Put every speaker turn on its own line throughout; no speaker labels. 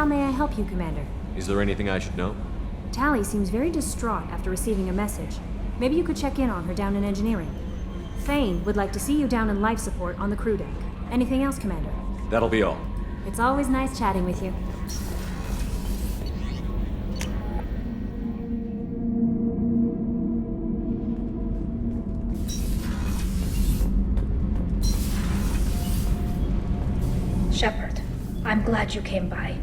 may I help you, Commander?
Is there anything I should know?
Tali seems very distraught after receiving a message. Maybe you could check in on her down in engineering. Thane would like to see you down in life support on the crew deck. Anything else, Commander?
That'll be all.
It's always nice chatting with you.
Shepard, I'm glad you came by.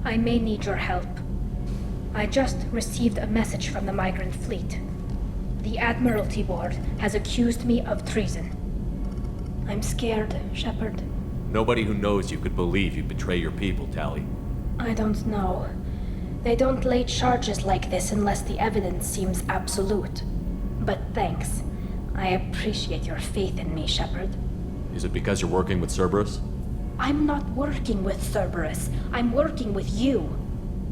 I may need your help. I just received a message from the migrant fleet. The Admiralty Board has accused me of treason. I'm scared, Shepard.
Nobody who knows you could believe you betray your people, Tali.
I don't know. They don't lay charges like this unless the evidence seems absolute. But thanks. I appreciate your faith in me, Shepard.
Is it because you're working with Cerberus?
I'm not working with Cerberus. I'm working with you.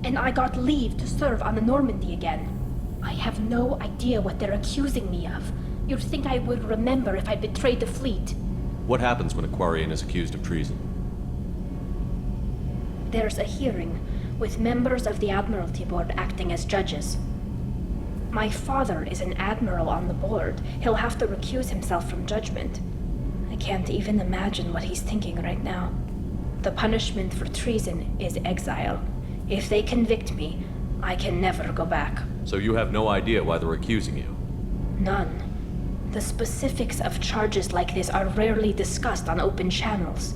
And I got leave to serve on the Normandy again. I have no idea what they're accusing me of. You'd think I would remember if I betrayed the fleet.
What happens when a Quarian is accused of treason?
There's a hearing with members of the Admiralty Board acting as judges. My father is an admiral on the board. He'll have to recuse himself from judgment. I can't even imagine what he's thinking right now. The punishment for treason is exile. If they convict me, I can never go back.
So you have no idea why they're accusing you?
None. The specifics of charges like this are rarely discussed on open channels.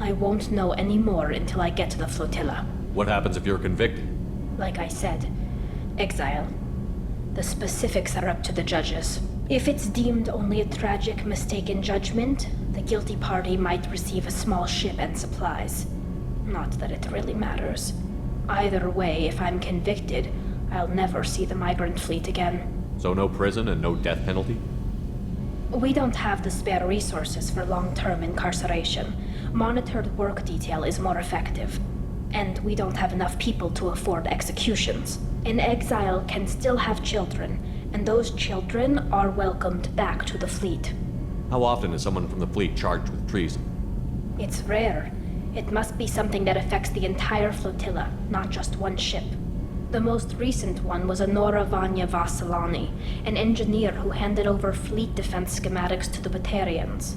I won't know any more until I get to the flotilla.
What happens if you're convicted?
Like I said, exile. The specifics are up to the judges. If it's deemed only a tragic mistake in judgment, the guilty party might receive a small ship and supplies. Not that it really matters. Either way, if I'm convicted, I'll never see the migrant fleet again.
So no prison and no death penalty?
We don't have the spare resources for long-term incarceration. Monitored work detail is more effective. And we don't have enough people to afford executions. An exile can still have children, and those children are welcomed back to the fleet.
How often is someone from the fleet charged with treason?
It's rare. It must be something that affects the entire flotilla, not just one ship. The most recent one was Honora Vanya Vassilani, an engineer who handed over fleet defense schematics to the Batarians.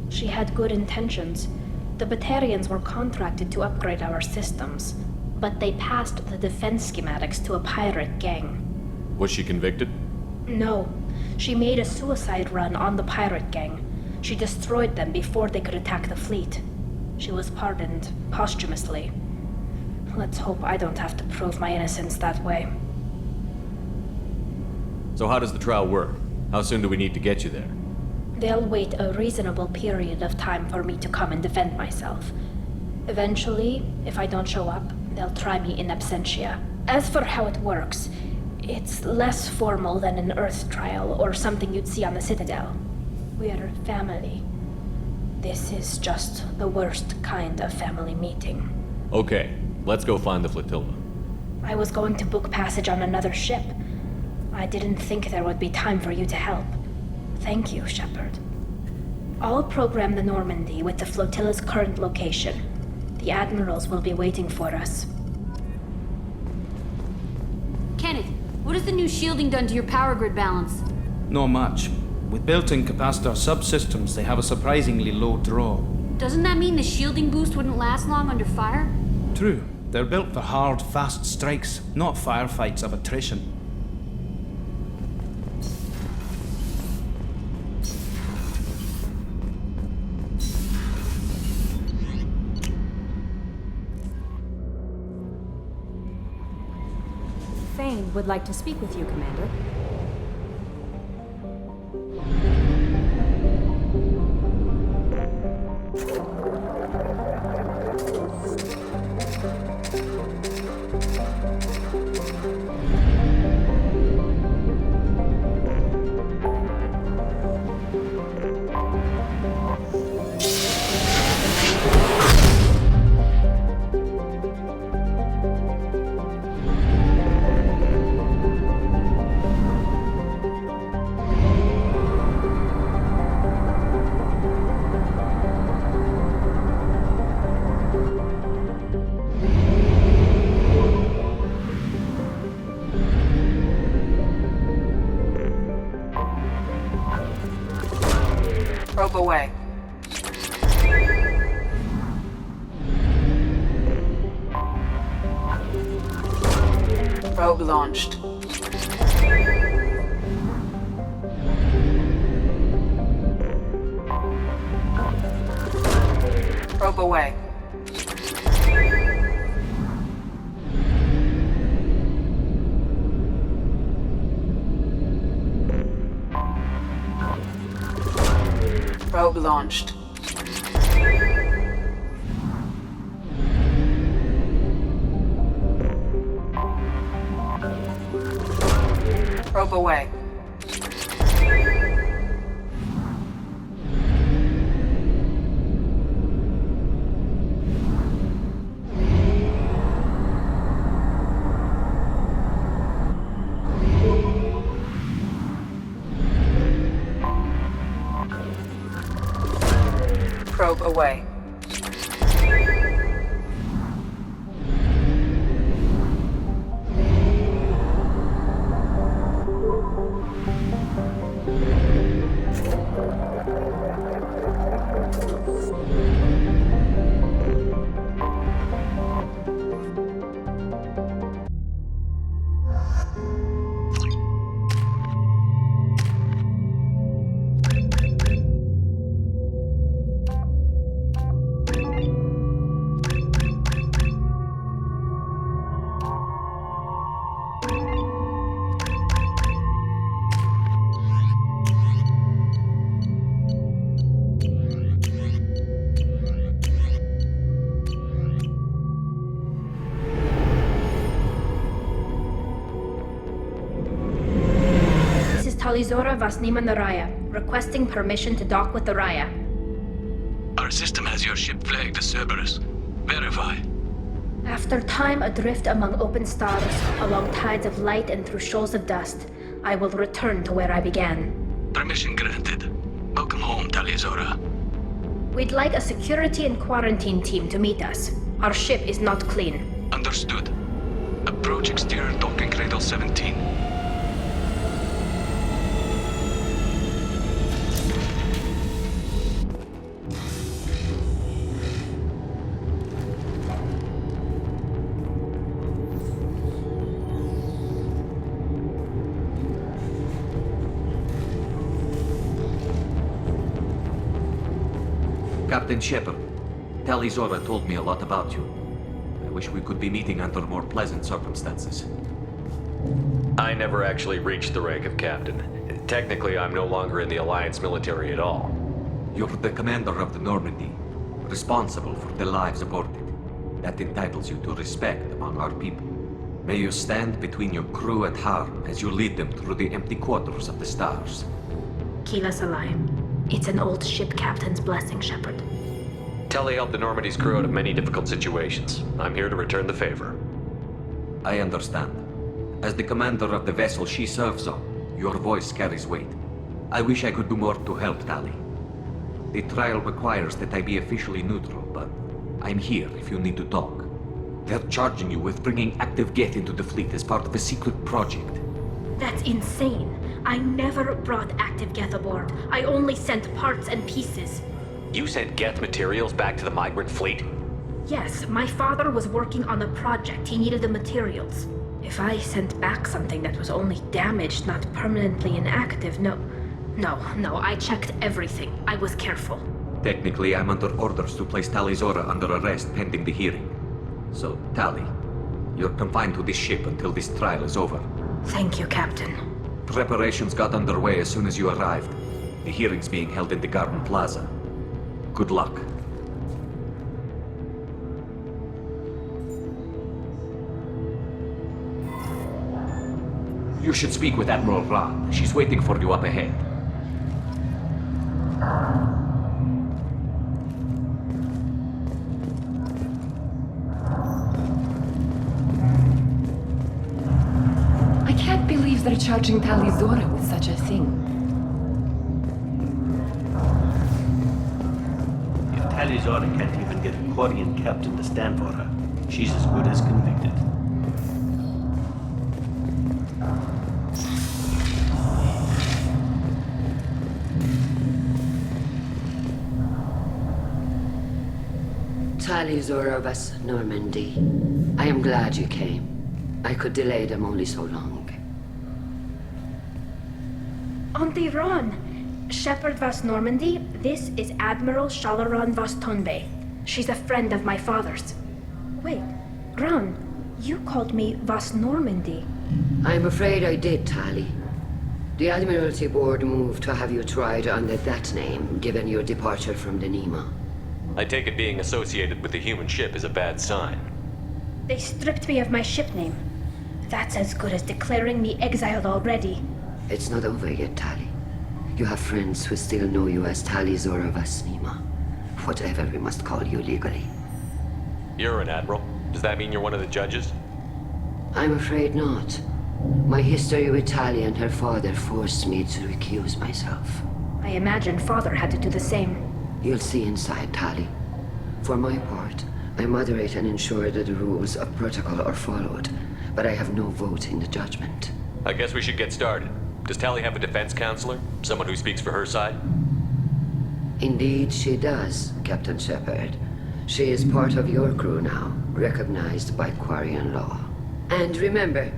She had good intentions. The Batarians were contracted to upgrade our systems, but they passed the defense schematics to a pirate gang.
Was she convicted?
No. She made a suicide run on the pirate gang. She destroyed them before they could attack the fleet. She was pardoned posthumously. Let's hope I don't have to prove my innocence that way.
So how does the trial work? How soon do we need to get you there?
They'll wait a reasonable period of time for me to come and defend myself. Eventually, if I don't show up, they'll try me in absentia. As for how it works, it's less formal than an Earth trial or something you'd see on the Citadel. We're family. This is just the worst kind of family meeting.
Okay, let's go find the flotilla.
I was going to book passage on another ship. I didn't think there would be time for you to help. Thank you, Shepard. I'll program the Normandy with the flotilla's current location. The admirals will be waiting for us.
Kenneth, what has the new shielding done to your power grid balance?
Not much. With built-in capacitor subsystems, they have a surprisingly low draw.
Doesn't that mean the shielding boost wouldn't last long under fire?
True. They're built for hard, fast strikes, not firefights of attrition.
Thane would like to speak with you, Commander.
away. Probe launched. Probe away. Probe launched. Probe away. Probe away.
Talizora Vasnima Naraya, requesting permission to dock with the Raya.
Our system has your ship flagged as Cerberus. Verify.
After time adrift among open stars, along tides of light and through shoals of dust, I will return to where I began.
Permission granted. Welcome home, Talizora.
We'd like a security and quarantine team to meet us. Our ship is not clean.
Understood. Approach exterior docking cradle 17.
Captain Shepard, Talizora told me a lot about you. I wish we could be meeting under more pleasant circumstances.
I never actually reached the rank of captain. Technically, I'm no longer in the Alliance military at all.
You're the commander of the Normandy, responsible for the lives aborted. That entitles you to respect among our people. May you stand between your crew and harm as you lead them through the empty quarters of the stars.
Kila Salai. It's an old ship captain's blessing, Shepard.
Tali helped the Normandy's crew out of many difficult situations. I'm here to return the favor.
I understand. As the commander of the vessel she serves on, your voice carries weight. I wish I could do more to help Tali. The trial requires that I be officially neutral, but I'm here if you need to talk. They're charging you with bringing active Geth into the fleet as part of a secret project.
That's insane. I never brought active Geth aboard. I only sent parts and pieces.
You sent Geth materials back to the migrant fleet?
Yes, my father was working on a project. He needed the materials. If I sent back something that was only damaged, not permanently inactive, no, I checked everything. I was careful.
Technically, I'm under orders to place Talizora under arrest pending the hearing. So, Tali, you're confined to this ship until this trial is over.
Thank you, Captain.
Preparations got underway as soon as you arrived. The hearing's being held in the Garden Plaza. Good luck. You should speak with Admiral Ra. She's waiting for you up ahead.
I can't believe they're charging Talizora with such a thing.
If Talizora can't even get a Quarian captain to stand for her, she's as good as convicted.
Tali Zorovas Normandy. I am glad you came. I could delay them only so long.
Auntie Ron! Shepherd Vas Normandy, this is Admiral Shalaron Vas Tonbe. She's a friend of my father's. Wait, Ron, you called me Vas Normandy.
I'm afraid I did, Tali. The Admiralty Board moved to have you tried under that name, given your departure from the Nima.
I take it being associated with the human ship is a bad sign.
They stripped me of my ship name. That's as good as declaring me exiled already.
It's not over yet, Tali. You have friends who still know you as Tali Zorovas Nima. Whatever we must call you legally.
You're an admiral. Does that mean you're one of the judges?
I'm afraid not. My history with Tali and her father forced me to recuse myself.
I imagine father had to do the same.
You'll see inside, Tali. For my part, I moderate and ensure that the rules of protocol are followed, but I have no vote in the judgment.
I guess we should get started. Does Tali have a defense counselor? Someone who speaks for her side?
Indeed, she does, Captain Shepard. She is part of your crew now, recognized by Quarian law. And remember,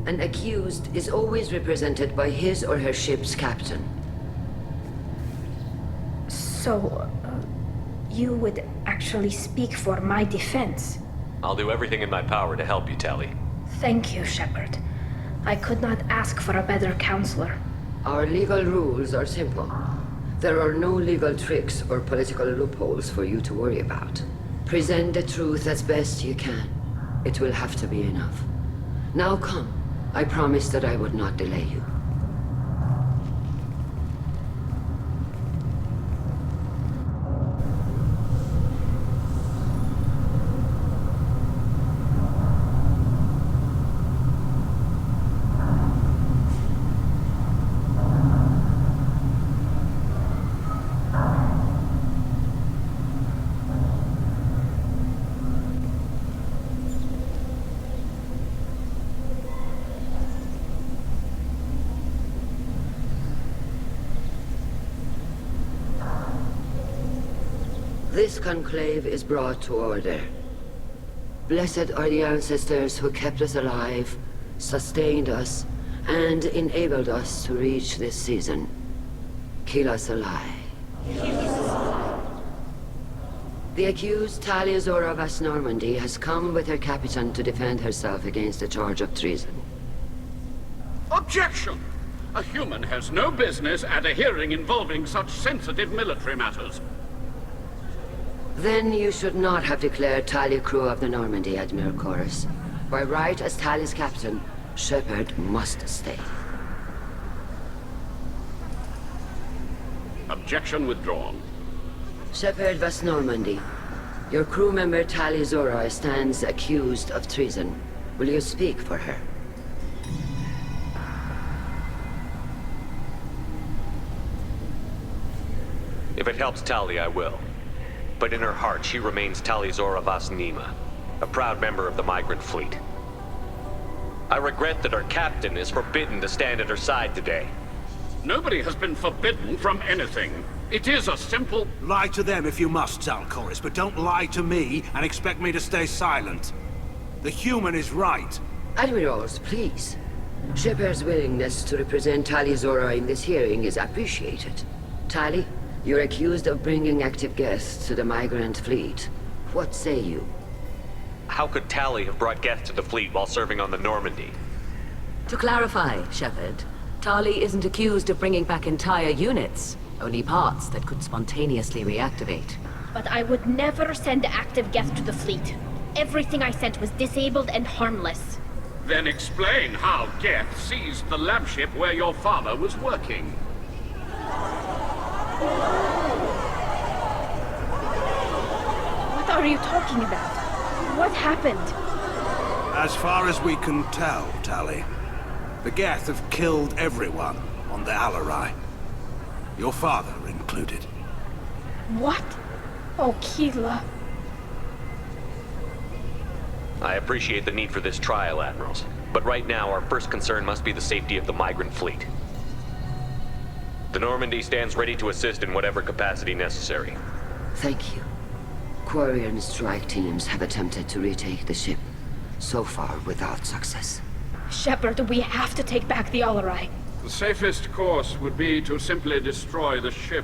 an accused is always represented by his or her ship's captain.
So, you would actually speak for my defense?
I'll do everything in my power to help you, Tali.
Thank you, Shepard. I could not ask for a better counselor.
Our legal rules are simple. There are no legal tricks or political loopholes for you to worry about. Present the truth as best you can. It will have to be enough. Now come. I promised that I would not delay you. This conclave is brought to order. Blessed are the ancestors who kept us alive, sustained us, and enabled us to reach this season. Keep us alive. The accused Tali Zorovas Normandy has come with her captain to defend herself against a charge of treason.
Objection! A human has no business at a hearing involving such sensitive military matters.
Then you should not have declared Tali crew of the Normandy, Admiral Chorus. By right as Tali's captain, Shepard must stay.
Objection withdrawn.
Shepard Vas Normandy, your crew member Tali Zora stands accused of treason. Will you speak for her?
If it helps Tali, I will. But in her heart, she remains Tali Zora Vas Nima, a proud member of the migrant fleet. I regret that our captain is forbidden to stand at her side today.
Nobody has been forbidden from anything. It is a simple...
Lie to them if you must, Zalcoris, but don't lie to me and expect me to stay silent. The human is right.
Admirals, please. Shepard's willingness to represent Tali Zora in this hearing is appreciated. Tali, you're accused of bringing active guests to the migrant fleet. What say you?
How could Tali have brought guests to the fleet while serving on the Normandy?
To clarify, Shepard, Tali isn't accused of bringing back entire units, only parts that could spontaneously reactivate.
But I would never send active guests to the fleet. Everything I sent was disabled and harmless.
Then explain how Geth seized the lab ship where your father was working.
What are you talking about? What happened?
As far as we can tell, Tali, the Geth have killed everyone on the Alarai. Your father included.
What? Oh, Keela.
I appreciate the need for this trial, Admirals. But right now, our first concern must be the safety of the migrant fleet. The Normandy stands ready to assist in whatever capacity necessary.
Thank you. Quarian strike teams have attempted to retake the ship, so far without success.
Shepard, we have to take back the ALOT.
The safest course would be to simply destroy the ship.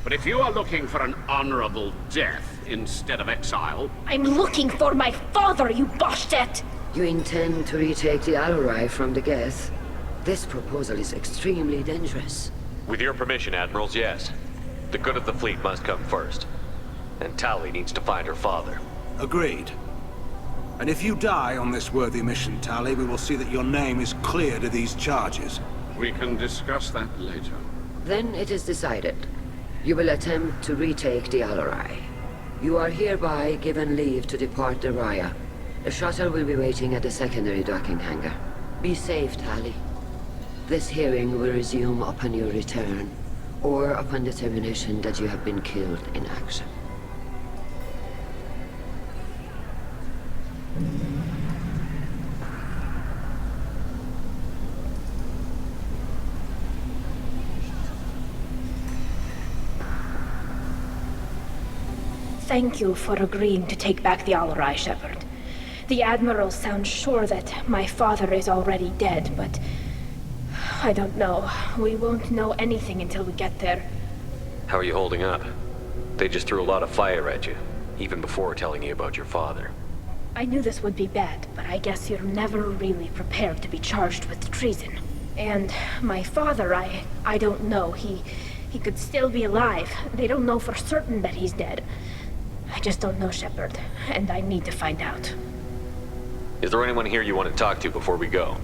But if you are looking for an honorable death instead of exile...
I'm looking for my father, you bastet!
You intend to retake the ALOT from the Geth? This proposal is extremely dangerous.
With your permission, Admirals, yes. The good of the fleet must come first. And Tali needs to find her father.
Agreed. And if you die on this worthy mission, Tali, we will see that your name is cleared of these charges.
We can discuss that later.
Then it is decided. You will attempt to retake the ALOT. You are hereby given leave to depart the Raya. The shuttle will be waiting at the secondary docking hangar. Be safe, Tali. This hearing will resume upon your return, or upon determination that you have been killed in action.
Thank you for agreeing to take back the ALOT, Shepard. The Admiral sounds sure that my father is already dead, but... I don't know. We won't know anything until we get there.
How are you holding up? They just threw a lot of fire at you, even before telling you about your father.
I knew this would be bad, but I guess you're never really prepared to be charged with treason. And my father, I don't know. He could still be alive. They don't know for certain that he's dead. I just don't know, Shepard, and I need to find out.
Is there anyone here you want to talk to before we go?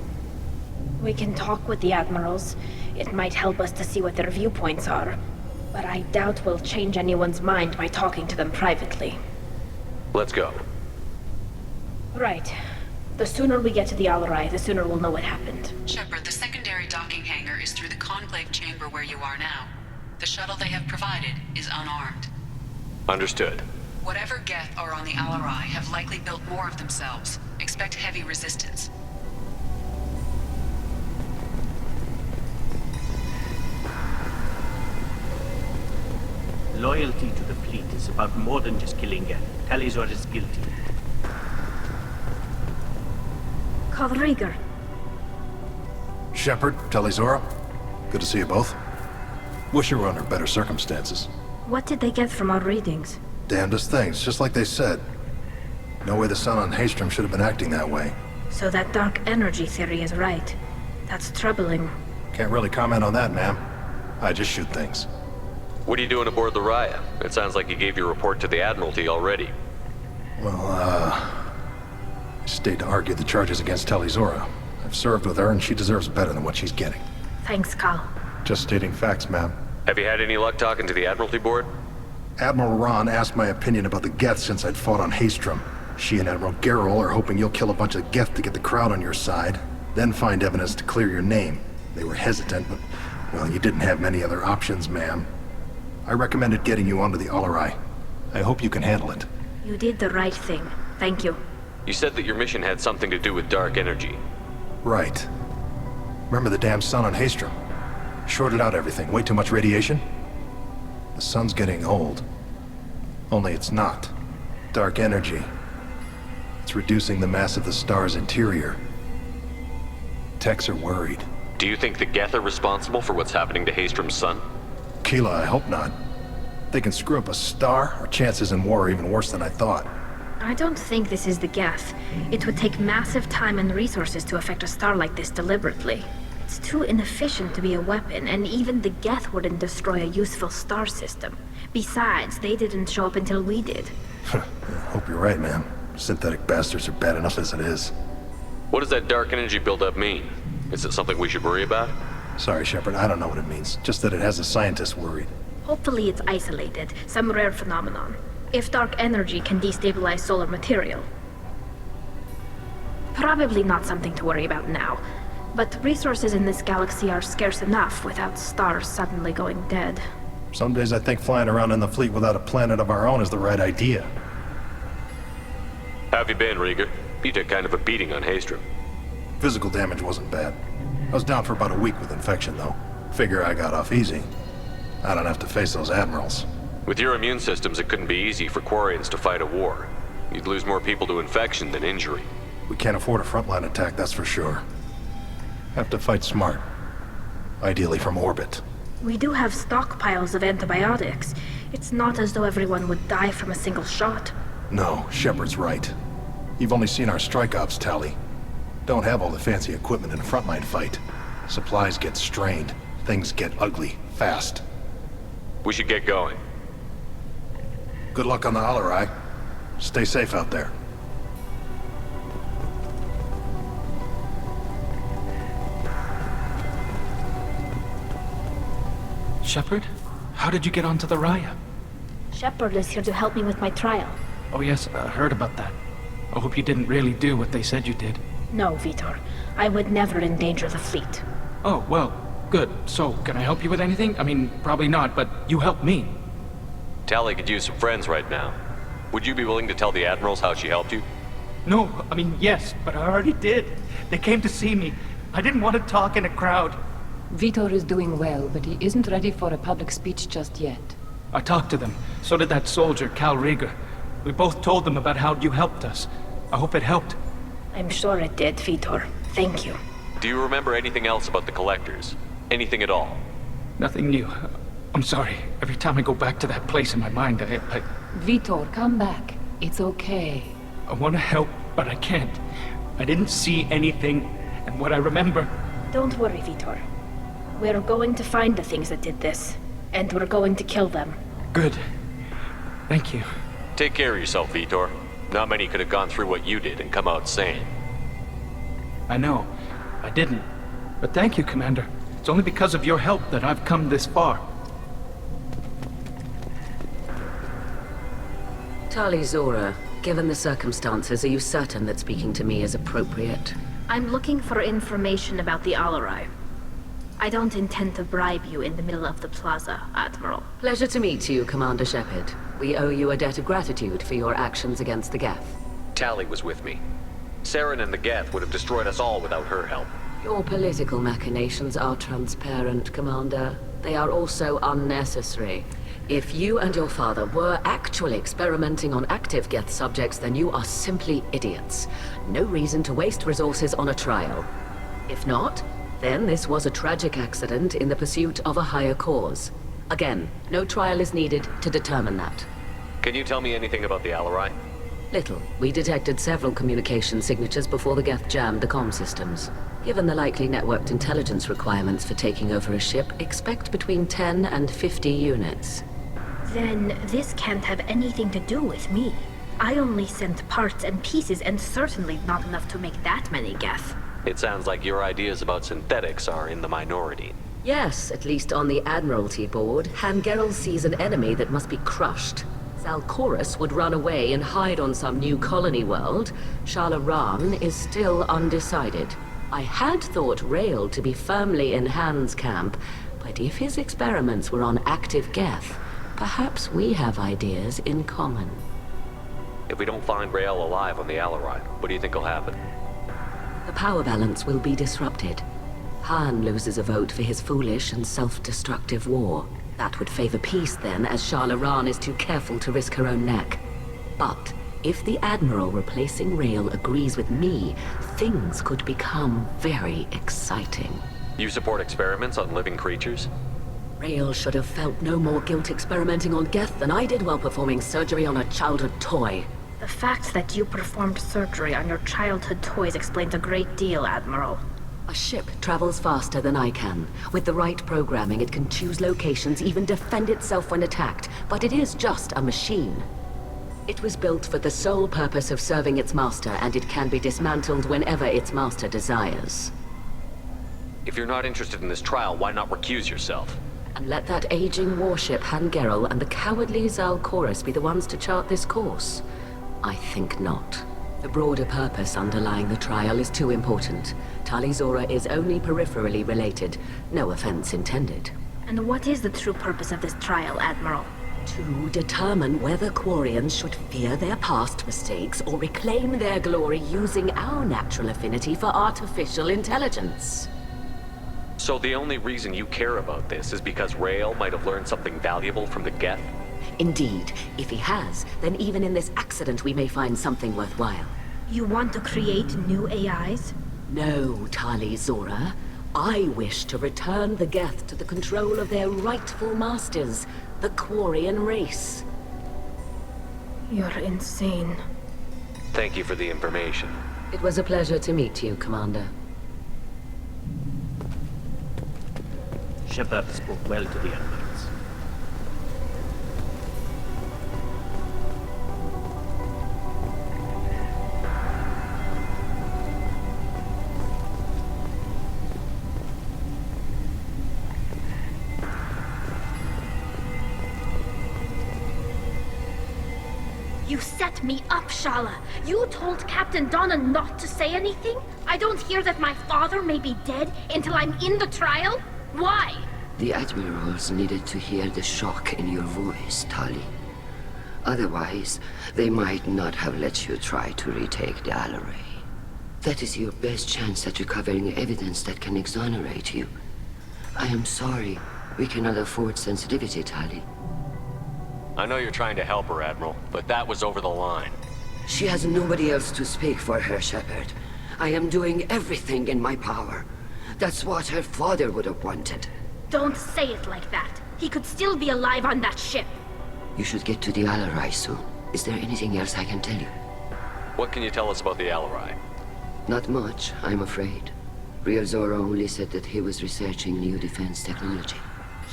We can talk with the Admirals. It might help us to see what their viewpoints are. But I doubt we'll change anyone's mind by talking to them privately.
Let's go.
Right. The sooner we get to the ALOT, the sooner we'll know what happened.
Shepard, the secondary docking hangar is through the conclave chamber where you are now. The shuttle they have provided is unarmed.
Understood.
Whatever Geth are on the ALOT have likely built more of themselves. Expect heavy resistance.
Loyalty to the fleet is about more than just killing Geth. Talizor is guilty.
Call Rieger.
Shepard, Talizora. Good to see you both. Wish you were under better circumstances.
What did they get from our readings?
Damnedest things, just like they said. No way the sun on Haystrom should have been acting that way.
So that dark energy theory is right. That's troubling.
Can't really comment on that, ma'am. I just shoot things.
What are you doing aboard the Raya? It sounds like you gave your report to the Admiralty already.
Well, I stayed to argue the charges against Talizora. I've served with her and she deserves better than what she's getting.
Thanks, Cal.
Just stating facts, ma'am.
Have you had any luck talking to the Admiralty board?
Admiral Ron asked my opinion about the Geth since I'd fought on Haystrom. She and Admiral Gerrel are hoping you'll kill a bunch of Geth to get the crowd on your side, then find evidence to clear your name. They were hesitant, but, well, you didn't have many other options, ma'am. I recommended getting you onto the ALOT. I hope you can handle it.
You did the right thing. Thank you.
You said that your mission had something to do with dark energy.
Right. Remember the damn sun on Haystrom? Shorted out everything. Way too much radiation? The sun's getting old. Only it's not. Dark energy. It's reducing the mass of the star's interior. Techs are worried.
Do you think the Geth are responsible for what's happening to Haystrom's sun?
Keela, I hope not. They can screw up a star, our chances in war are even worse than I thought.
I don't think this is the Geth. It would take massive time and resources to affect a star like this deliberately. It's too inefficient to be a weapon, and even the Geth wouldn't destroy a useful star system. Besides, they didn't show up until we did.
I hope you're right, ma'am. Synthetic bastards are bad enough as it is.
What does that dark energy buildup mean? Is it something we should worry about?
Sorry, Shepard, I don't know what it means. Just that it has the scientists worried.
Hopefully it's isolated, some rare phenomenon. If dark energy can destabilize solar material. Probably not something to worry about now. But resources in this galaxy are scarce enough without stars suddenly going dead.
Some days I think flying around in the fleet without a planet of our own is the right idea.
How have you been, Rieger? You took kind of a beating on Haystrom.
Physical damage wasn't bad. I was down for about a week with infection, though. Figure I got off easy. I don't have to face those admirals.
With your immune systems, it couldn't be easy for Quarians to fight a war. You'd lose more people to infection than injury.
We can't afford a frontline attack, that's for sure. Have to fight smart. Ideally from orbit.
We do have stockpiles of antibiotics. It's not as though everyone would die from a single shot.
No, Shepard's right. You've only seen our strike ops, Tali. Don't have all the fancy equipment in a frontline fight. Supplies get strained. Things get ugly, fast.
We should get going.
Good luck on the ALOT. Stay safe out there.
Shepard? How did you get onto the Raya?
Shepard is here to help me with my trial.
Oh yes, I heard about that. I hope you didn't really do what they said you did.
No, Vitor. I would never endanger the fleet.
Oh, well, good. So, can I help you with anything? I mean, probably not, but you helped me.
Tali could use some friends right now. Would you be willing to tell the admirals how she helped you?
No, I mean, yes, but I already did. They came to see me. I didn't want to talk in a crowd.
Vitor is doing well, but he isn't ready for a public speech just yet.
I talked to them. So did that soldier, Cal Rieger. We both told them about how you helped us. I hope it helped.
I'm sure it did, Vitor. Thank you.
Do you remember anything else about the Collectors? Anything at all?
Nothing new. I'm sorry. Every time I go back to that place in my mind, I...
Vitor, come back. It's okay.
I want to help, but I can't. I didn't see anything, and what I remember...
Don't worry, Vitor. We're going to find the things that did this, and we're going to kill them.
Good. Thank you.
Take care of yourself, Vitor. Not many could have gone through what you did and come out sane.
I know. I didn't. But thank you, Commander. It's only because of your help that I've come this far.
Tali Zora, given the circumstances, are you certain that speaking to me is appropriate?
I'm looking for information about the ALOT. I don't intend to bribe you in the middle of the plaza, Admiral.
Pleasure to meet you, Commander Shepard. We owe you a debt of gratitude for your actions against the Geth.
Tali was with me. Saren and the Geth would have destroyed us all without her help.
Your political machinations are transparent, Commander. They are also unnecessary. If you and your father were actually experimenting on active Geth subjects, then you are simply idiots. No reason to waste resources on a trial. If not, then this was a tragic accident in the pursuit of a higher cause. Again, no trial is needed to determine that.
Can you tell me anything about the ALOT?
Little. We detected several communication signatures before the Geth jammed the comm systems. Given the likely networked intelligence requirements for taking over a ship, expect between 10 and 50 units.
Then this can't have anything to do with me. I only sent parts and pieces, and certainly not enough to make that many Geth.
It sounds like your ideas about synthetics are in the minority.
Yes, at least on the Admiralty board, Hangerel sees an enemy that must be crushed. Zalcorus would run away and hide on some new colony world. Shalaran is still undecided. I had thought Rail to be firmly in Han's camp, but if his experiments were on active Geth, perhaps we have ideas in common.
If we don't find Rael alive on the ALOT, what do you think will happen?
The power balance will be disrupted. Han loses a vote for his foolish and self-destructive war. That would favor peace then, as Shalaran is too careful to risk her own neck. But if the Admiral replacing Rael agrees with me, things could become very exciting.
You support experiments on living creatures?
Rael should have felt no more guilt experimenting on Geth than I did while performing surgery on a childhood toy.
The fact that you performed surgery on your childhood toys explains a great deal, Admiral.
A ship travels faster than I can. With the right programming, it can choose locations, even defend itself when attacked. But it is just a machine. It was built for the sole purpose of serving its master, and it can be dismantled whenever its master desires.
If you're not interested in this trial, why not recuse yourself?
And let that aging warship Hangerel and the cowardly Zalcorus be the ones to chart this course? I think not. The broader purpose underlying the trial is too important. Tali Zora is only peripherally related. No offense intended.
And what is the true purpose of this trial, Admiral?
To determine whether Quarians should fear their past mistakes or reclaim their glory using our natural affinity for artificial intelligence.
So the only reason you care about this is because Rael might have learned something valuable from the Geth?
Indeed, if he has, then even in this accident we may find something worthwhile.
You want to create new AIs?
No, Tali Zora. I wish to return the Geth to the control of their rightful masters, the Quarian race.
You're insane.
Thank you for the information.
It was a pleasure to meet you, Commander.
Shepard spoke well to the admirals.
You set me up, Shala. You told Captain Donna not to say anything? I don't hear that my father may be dead until I'm in the trial? Why?
The admirals needed to hear the shock in your voice, Tali. Otherwise, they might not have let you try to retake the ALOV. That is your best chance at recovering evidence that can exonerate you. I am sorry. We cannot afford sensitivity, Tali.
I know you're trying to help her, Admiral, but that was over the line.
She has nobody else to speak for her, Shepard. I am doing everything in my power. That's what her father would have wanted.
Don't say it like that. He could still be alive on that ship.
You should get to the ALOV soon. Is there anything else I can tell you?
What can you tell us about the ALOV?
Not much, I'm afraid. Real Zora only said that he was researching new defense technology.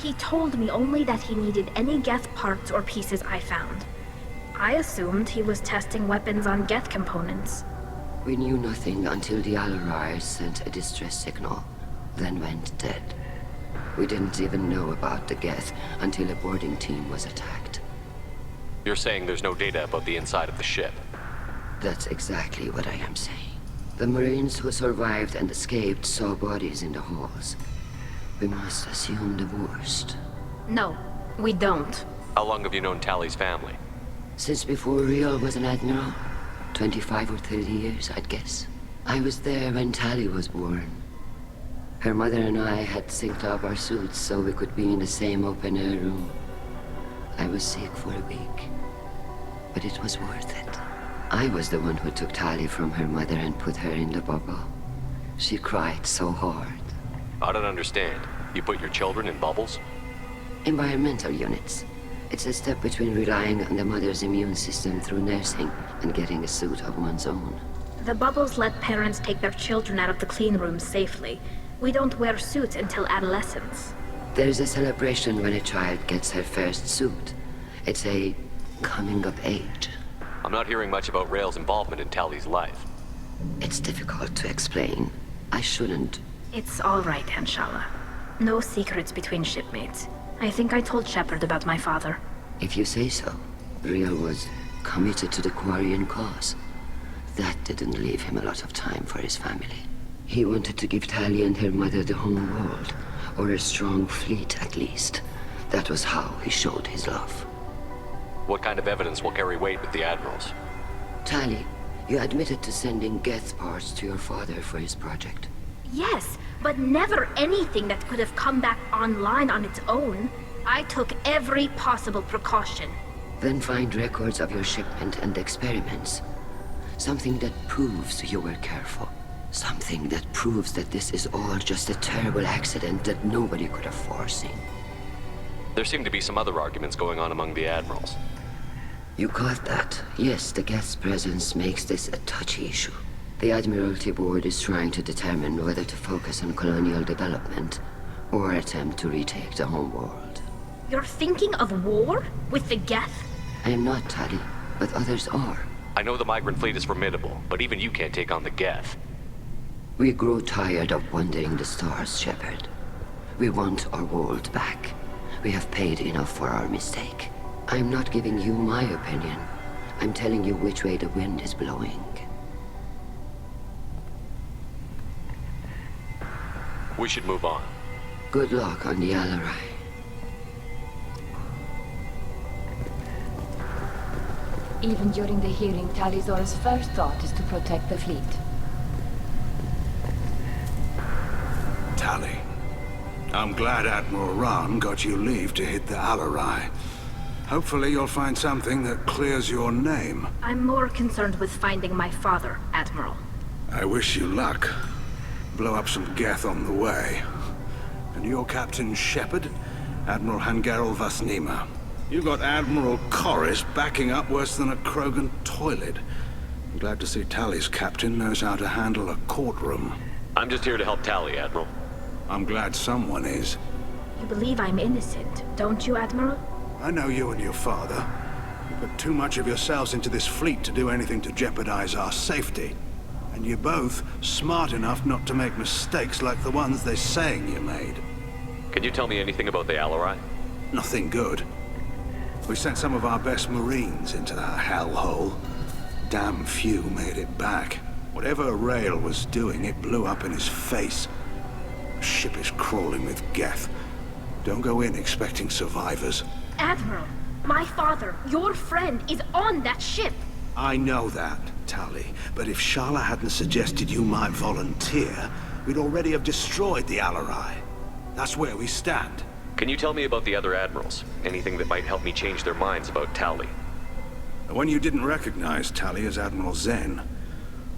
He told me only that he needed any Geth parts or pieces I found. I assumed he was testing weapons on Geth components.
We knew nothing until the ALOV sent a distress signal, then went dead. We didn't even know about the Geth until a boarding team was attacked.
You're saying there's no data about the inside of the ship?
That's exactly what I am saying. The Marines who survived and escaped saw bodies in the halls. We must assume the worst.
No, we don't.
How long have you known Tali's family?
Since before Real was an admiral. 25 or 30 years, I'd guess. I was there when Tali was born. Her mother and I had synced up our suits so we could be in the same open-air room. I was sick for a week, but it was worth it. I was the one who took Tali from her mother and put her in the bubble. She cried so hard.
I don't understand. You put your children in bubbles?
Environmental units. It's a step between relying on the mother's immune system through nursing and getting a suit of one's own.
The bubbles let parents take their children out of the clean rooms safely. We don't wear suits until adolescence.
There's a celebration when a child gets her first suit. It's a coming of age.
I'm not hearing much about Rail's involvement in Tali's life.
It's difficult to explain. I shouldn't.
It's all right, Anshala. No secrets between shipmates. I think I told Shepard about my father.
If you say so. Real was committed to the Quarian cause. That didn't leave him a lot of time for his family. He wanted to give Tali and her mother the home world, or a strong fleet at least. That was how he showed his love.
What kind of evidence will carry weight with the admirals?
Tali, you admitted to sending Geth parts to your father for his project.
Yes, but never anything that could have come back online on its own. I took every possible precaution.
Then find records of your shipment and experiments. Something that proves you were careful. Something that proves that this is all just a terrible accident that nobody could have foreseen.
There seem to be some other arguments going on among the admirals.
You caught that? Yes, the Geth's presence makes this a touchy issue. The Admiralty Board is trying to determine whether to focus on colonial development or attempt to retake the home world.
You're thinking of war? With the Geth?
I am not, Tali, but others are.
I know the migrant fleet is formidable, but even you can't take on the Geth.
We grow tired of wandering the stars, Shepard. We want our world back. We have paid enough for our mistake. I'm not giving you my opinion. I'm telling you which way the wind is blowing.
We should move on.
Good luck on the ALOV.
Even during the hearing, Tali Zora's first thought is to protect the fleet.
Tali, I'm glad Admiral Ran got you leave to hit the ALOV. Hopefully you'll find something that clears your name.
I'm more concerned with finding my father, Admiral.
I wish you luck. Blow up some geth on the way. And your Captain Shepard, Admiral Hangarel Vasnima. You got Admiral Corris backing up worse than a Krogan toilet. I'm glad to see Tali's captain knows how to handle a courtroom.
I'm just here to help Tali, Admiral.
I'm glad someone is.
You believe I'm innocent, don't you, Admiral?
I know you and your father. You put too much of yourselves into this fleet to do anything to jeopardize our safety. And you're both smart enough not to make mistakes like the ones they're saying you made.
Can you tell me anything about the ALOT?
Nothing good. We sent some of our best Marines into that hellhole. Damn few made it back. Whatever Rail was doing, it blew up in his face. The ship is crawling with geth. Don't go in expecting survivors.
Admiral, my father, your friend, is on that ship.
I know that, Tali, but if Shala hadn't suggested you might volunteer, we'd already have destroyed the ALOT. That's where we stand.
Can you tell me about the other admirals? Anything that might help me change their minds about Tali?
The one you didn't recognize, Tali, is Admiral Zen.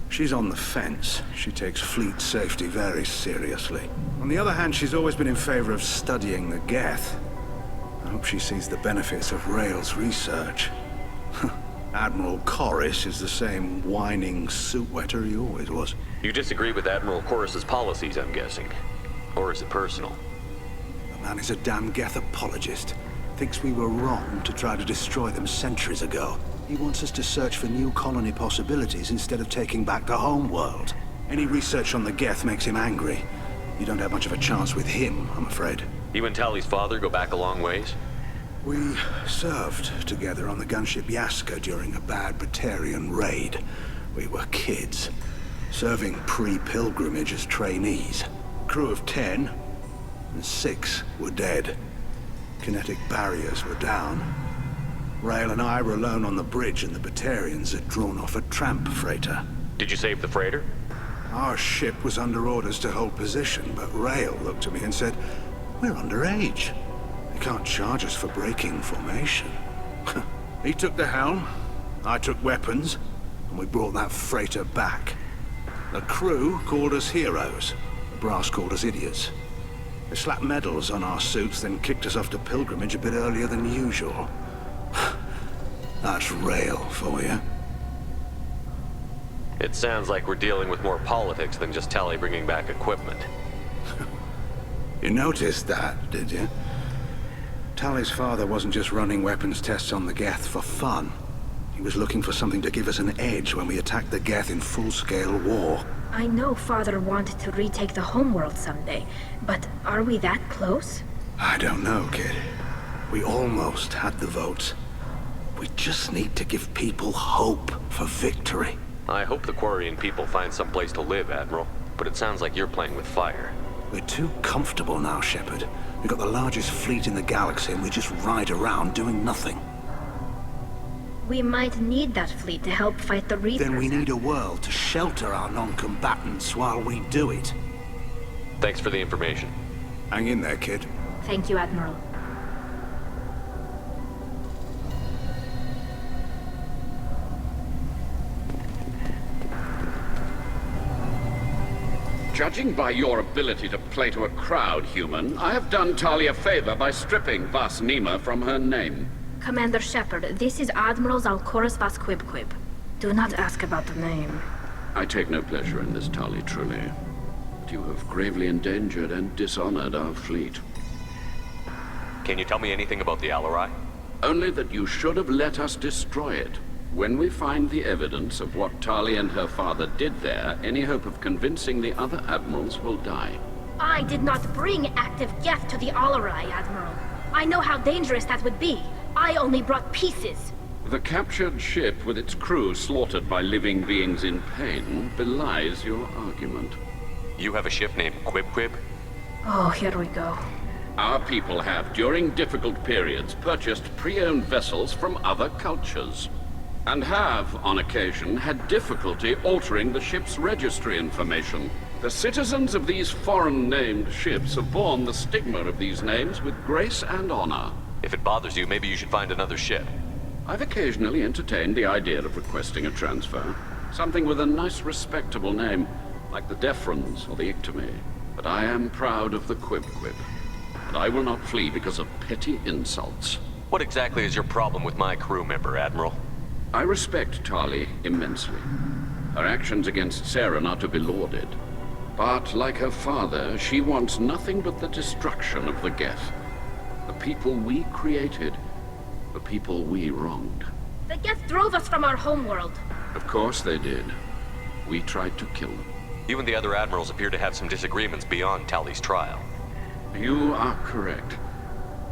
She's on the fence. She takes fleet safety very seriously. On the other hand, she's always been in favor of studying the geth. I hope she sees the benefits of Rail's research. Admiral Corris is the same whining suit-wetter he always was.
You disagree with Admiral Corris's policies, I'm guessing. Or is it personal?
The man is a damn geth apologist. Thinks we were wrong to try to destroy them centuries ago. He wants us to search for new colony possibilities instead of taking back the home world. Any research on the geth makes him angry. You don't have much of a chance with him, I'm afraid.
You and Tali's father go back a long ways?
We served together on the gunship Yaska during a bad Batarian raid. We were kids, serving pre-pilgrimage as trainees. Crew of 10, and 6 were dead. Kinetic barriers were down. Rail and I were alone on the bridge, and the Batarians had drawn off a tramp freighter.
Did you save the freighter?
Our ship was under orders to hold position, but Rail looked at me and said, "We're underage. They can't charge us for breaking formation." He took the helm, I took weapons, and we brought that freighter back. The crew called us heroes. The brass called us idiots. They slapped medals on our suits, then kicked us off to pilgrimage a bit earlier than usual. That's Rail for you.
It sounds like we're dealing with more politics than just Tali bringing back equipment.
You noticed that, did you? Tali's father wasn't just running weapons tests on the geth for fun. He was looking for something to give us an edge when we attacked the geth in full-scale war.
I know Father wanted to retake the homeworld someday, but are we that close?
I don't know, kid. We almost had the votes. We just need to give people hope for victory.
I hope the Quarian people find some place to live, Admiral, but it sounds like you're playing with fire.
We're too comfortable now, Shepard. We've got the largest fleet in the galaxy and we just ride around doing nothing.
We might need that fleet to help fight the Reapers.
Then we need a world to shelter our non-combatants while we do it.
Thanks for the information.
Hang in there, kid.
Thank you, Admiral.
Judging by your ability to play to a crowd, human, I have done Tali a favor by stripping Vasnima from her name.
Commander Shepard, this is Admiral Zalkoris Vasquibquib. Do not ask about the name.
I take no pleasure in this, Tali, truly. But you have gravely endangered and dishonored our fleet.
Can you tell me anything about the ALOT?
Only that you should have let us destroy it. When we find the evidence of what Tali and her father did there, any hope of convincing the other admirals will die.
I did not bring active geth to the ALOT, Admiral. I know how dangerous that would be. I only brought pieces.
The captured ship with its crew slaughtered by living beings in pain belies your argument.
You have a ship named Quib?
Oh, here we go.
Our people have, during difficult periods, purchased pre-owned vessels from other cultures. And have, on occasion, had difficulty altering the ship's registry information. The citizens of these foreign-named ships have borne the stigma of these names with grace and honor.
If it bothers you, maybe you should find another ship.
I've occasionally entertained the idea of requesting a transfer. Something with a nice, respectable name, like the Defrons or the Ictomy. But I am proud of the Quib-Quib. And I will not flee because of petty insults.
What exactly is your problem with my crew member, Admiral?
I respect Tali immensely. Her actions against Saren are to be lauded. But, like her father, she wants nothing but the destruction of the Geth. The people we created. The people we wronged.
The Geth drove us from our homeworld.
Of course they did. We tried to kill them.
You and the other admirals appear to have some disagreements beyond Tali's trial.
You are correct.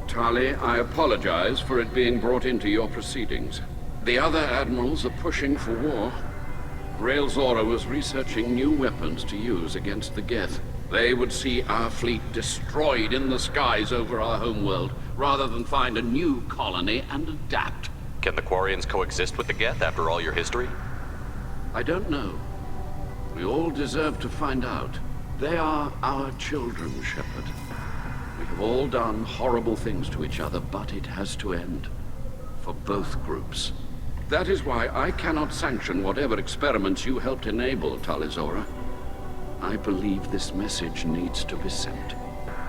Tali, I apologize for it being brought into your proceedings. The other admirals are pushing for war. Rael Zora was researching new weapons to use against the Geth. They would see our fleet destroyed in the skies over our homeworld, rather than find a new colony and adapt.
Can the Quarians coexist with the Geth after all your history?
I don't know. We all deserve to find out. They are our children, Shepard. We have all done horrible things to each other, but it has to end. For both groups. That is why I cannot sanction whatever experiments you helped enable, Tali Zora. I believe this message needs to be sent.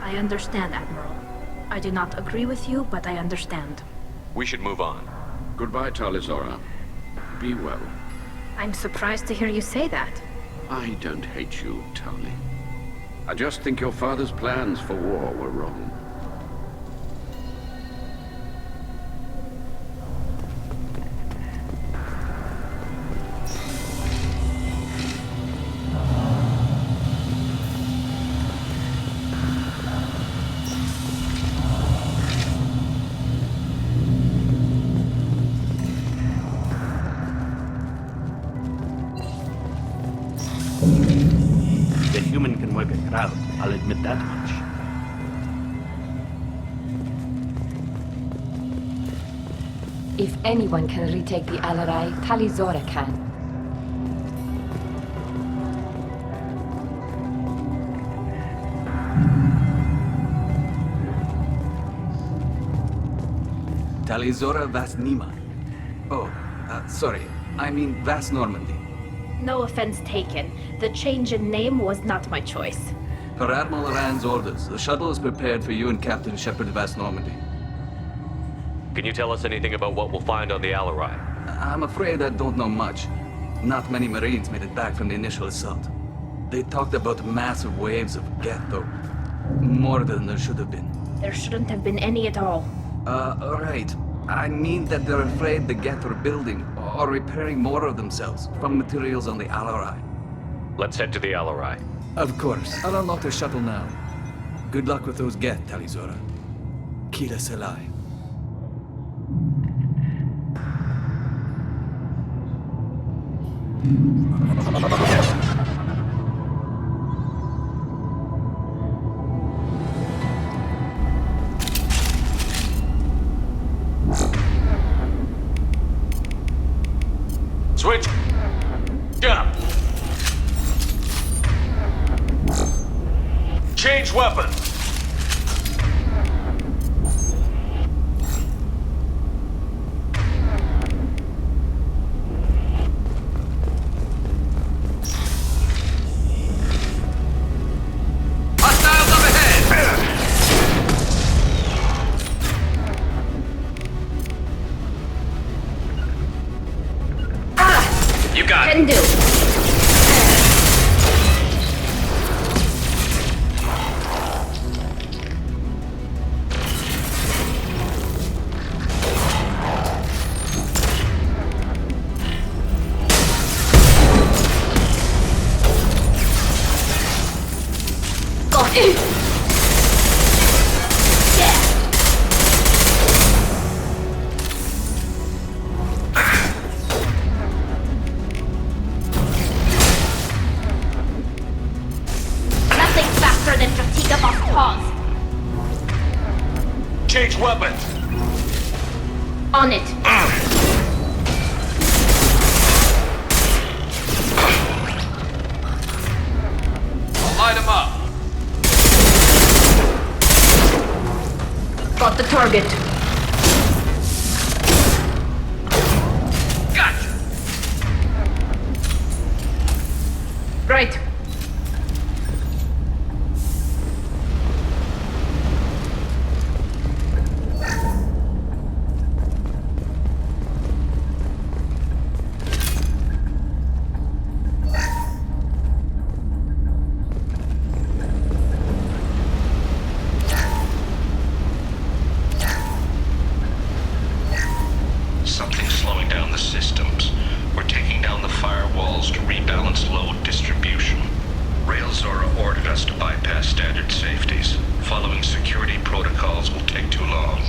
I understand, Admiral. I do not agree with you, but I understand.
We should move on.
Goodbye, Tali Zora. Be well.
I'm surprised to hear you say that.
I don't hate you, Tali. I just think your father's plans for war were wrong.
Crowd, I'll admit that much.
If anyone can retake the Alarai, Tali Zora can.
Tali Zora Vas Nima. Oh, sorry. I mean Vas Normandy.
No offense taken. The change in name was not my choice.
Per Admiral Rand's orders, the shuttle is prepared for you and Captain Shepard Vas Normandy.
Can you tell us anything about what we'll find on the Alarai?
I'm afraid I don't know much. Not many Marines made it back from the initial assault. They talked about massive waves of Geth, though. More than there should have been.
There shouldn't have been any at all.
Right. I mean that they're afraid the Geth are building or repairing more of themselves from materials on the Alarai.
Let's head to the Alarai.
Of course. I'll unlock the shuttle now. Good luck with those Geth, Tali Zora. Kila Selai.
Switch! Jump! Change weapon! Hostiles up ahead! You got it.
Can do. Got it.
Change weapons!
On it.
I'll light him up.
Got the target. Right.
Something's slowing down the systems. We're taking down the firewalls to rebalance load distribution. Railzora ordered us to bypass standard safeties. Following security protocols will take too long.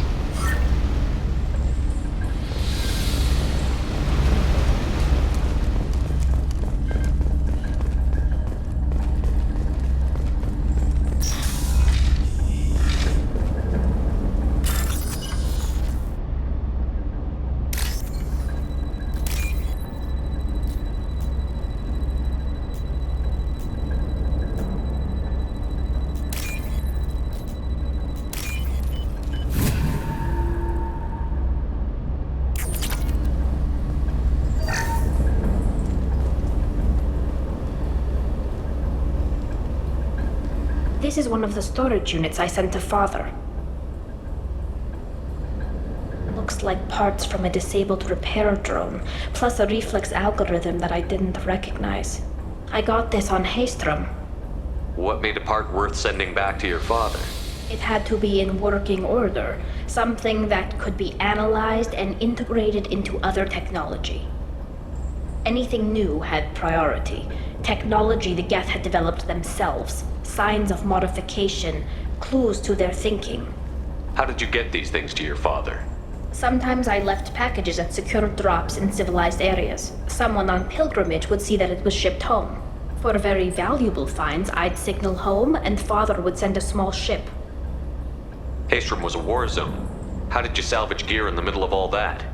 This is one of the storage units I sent to Father. Looks like parts from a disabled repair drone, plus a reflex algorithm that I didn't recognize. I got this on Haystrom.
What made a part worth sending back to your father?
It had to be in working order, something that could be analyzed and integrated into other technology. Anything new had priority. Technology the Geth had developed themselves, signs of modification, clues to their thinking.
How did you get these things to your father?
Sometimes I left packages at secure drops in civilized areas. Someone on pilgrimage would see that it was shipped home. For very valuable finds, I'd signal home and Father would send a small ship.
Haystrom was a war zone. How did you salvage gear in the middle of all that?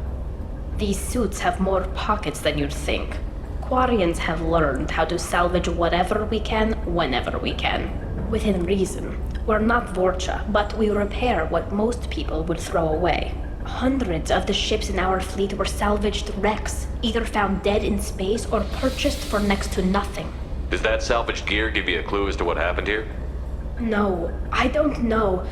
These suits have more pockets than you'd think. Quarians have learned how to salvage whatever we can, whenever we can. Within reason. We're not Vorcha, but we repair what most people would throw away. Hundreds of the ships in our fleet were salvaged wrecks, either found dead in space or purchased for next to nothing.
Does that salvaged gear give you a clue as to what happened here?
No, I don't know.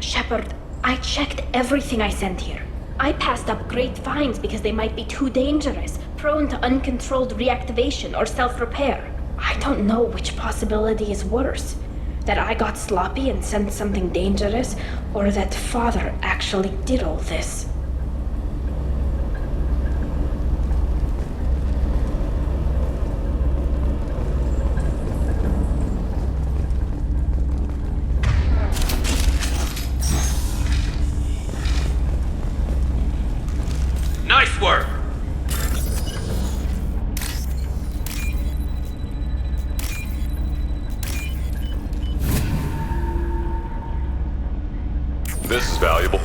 Shepard, I checked everything I sent here. I passed up great finds because they might be too dangerous, prone to uncontrolled reactivation or self-repair. I don't know which possibility is worse. That I got sloppy and sent something dangerous, or that Father actually did all this.
Nice work! This is valuable.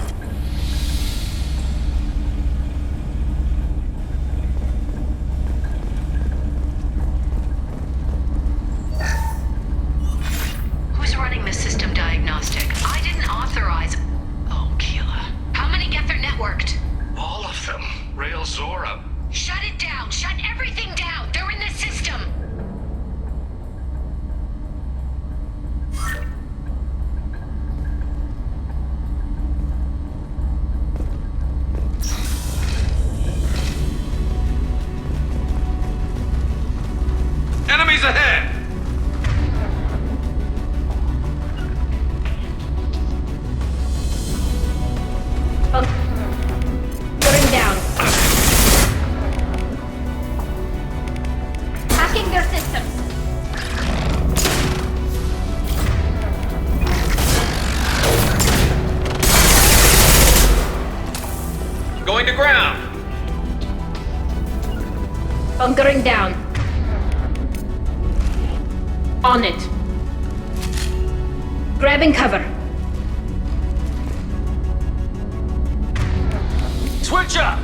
Who's running the system diagnostic? I didn't authorize... Oh, Keela. How many Geth are networked?
All of them. Railzora.
Shut it down! Shut everything down! They're in the system!
Enemies ahead!
Going down. Hacking their systems.
Going to ground!
Bunkering down. On it. Grabbing cover.
Switch up!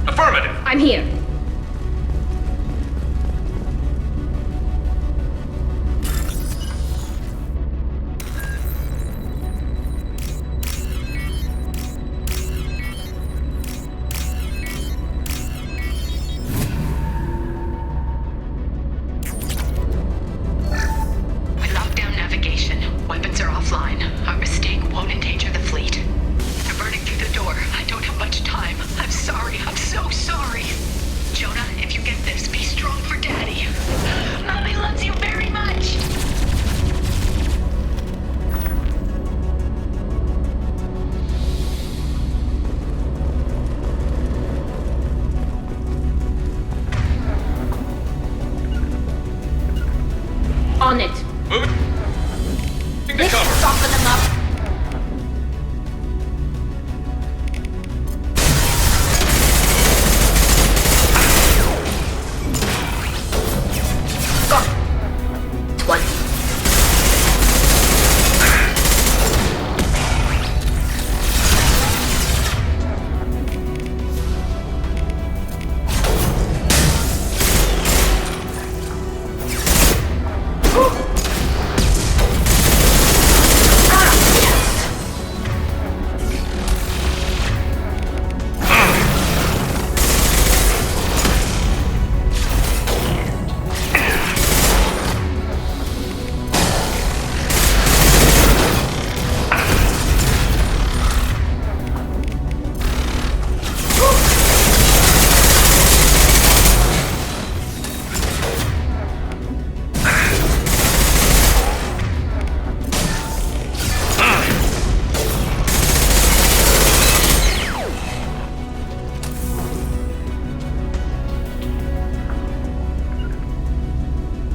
Affirmative!
I'm here.
Moving to
This should
cover.
soften them up.
Go. 20.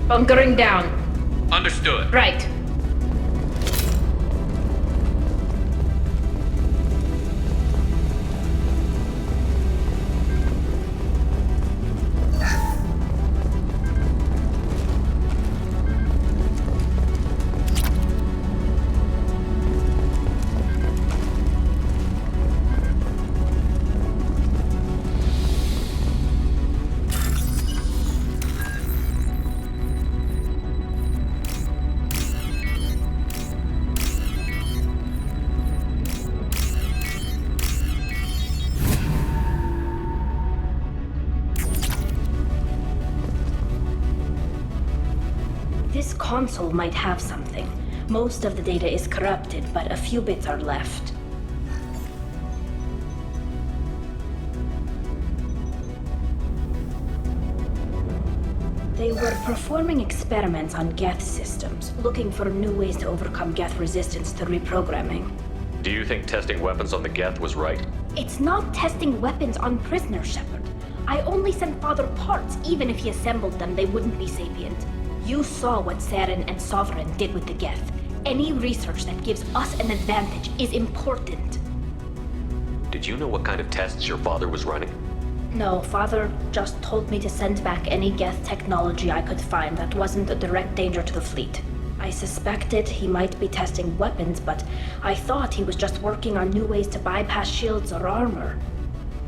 Bunkering down.
Understood.
Right. This console might have something. Most of the data is corrupted, but a few bits are left. They were performing experiments on Geth systems, looking for new ways to overcome Geth resistance to reprogramming.
Do you think testing weapons on the Geth was right?
It's not testing weapons on prisoners, Shepard. I only sent Father parts. Even if he assembled them, they wouldn't be sapient. You saw what Saren and Sovereign did with the Geth. Any research that gives us an advantage is important.
Did you know what kind of tests your father was running?
No, Father just told me to send back any Geth technology I could find that wasn't a direct danger to the fleet. I suspected he might be testing weapons, but I thought he was just working on new ways to bypass shields or armor.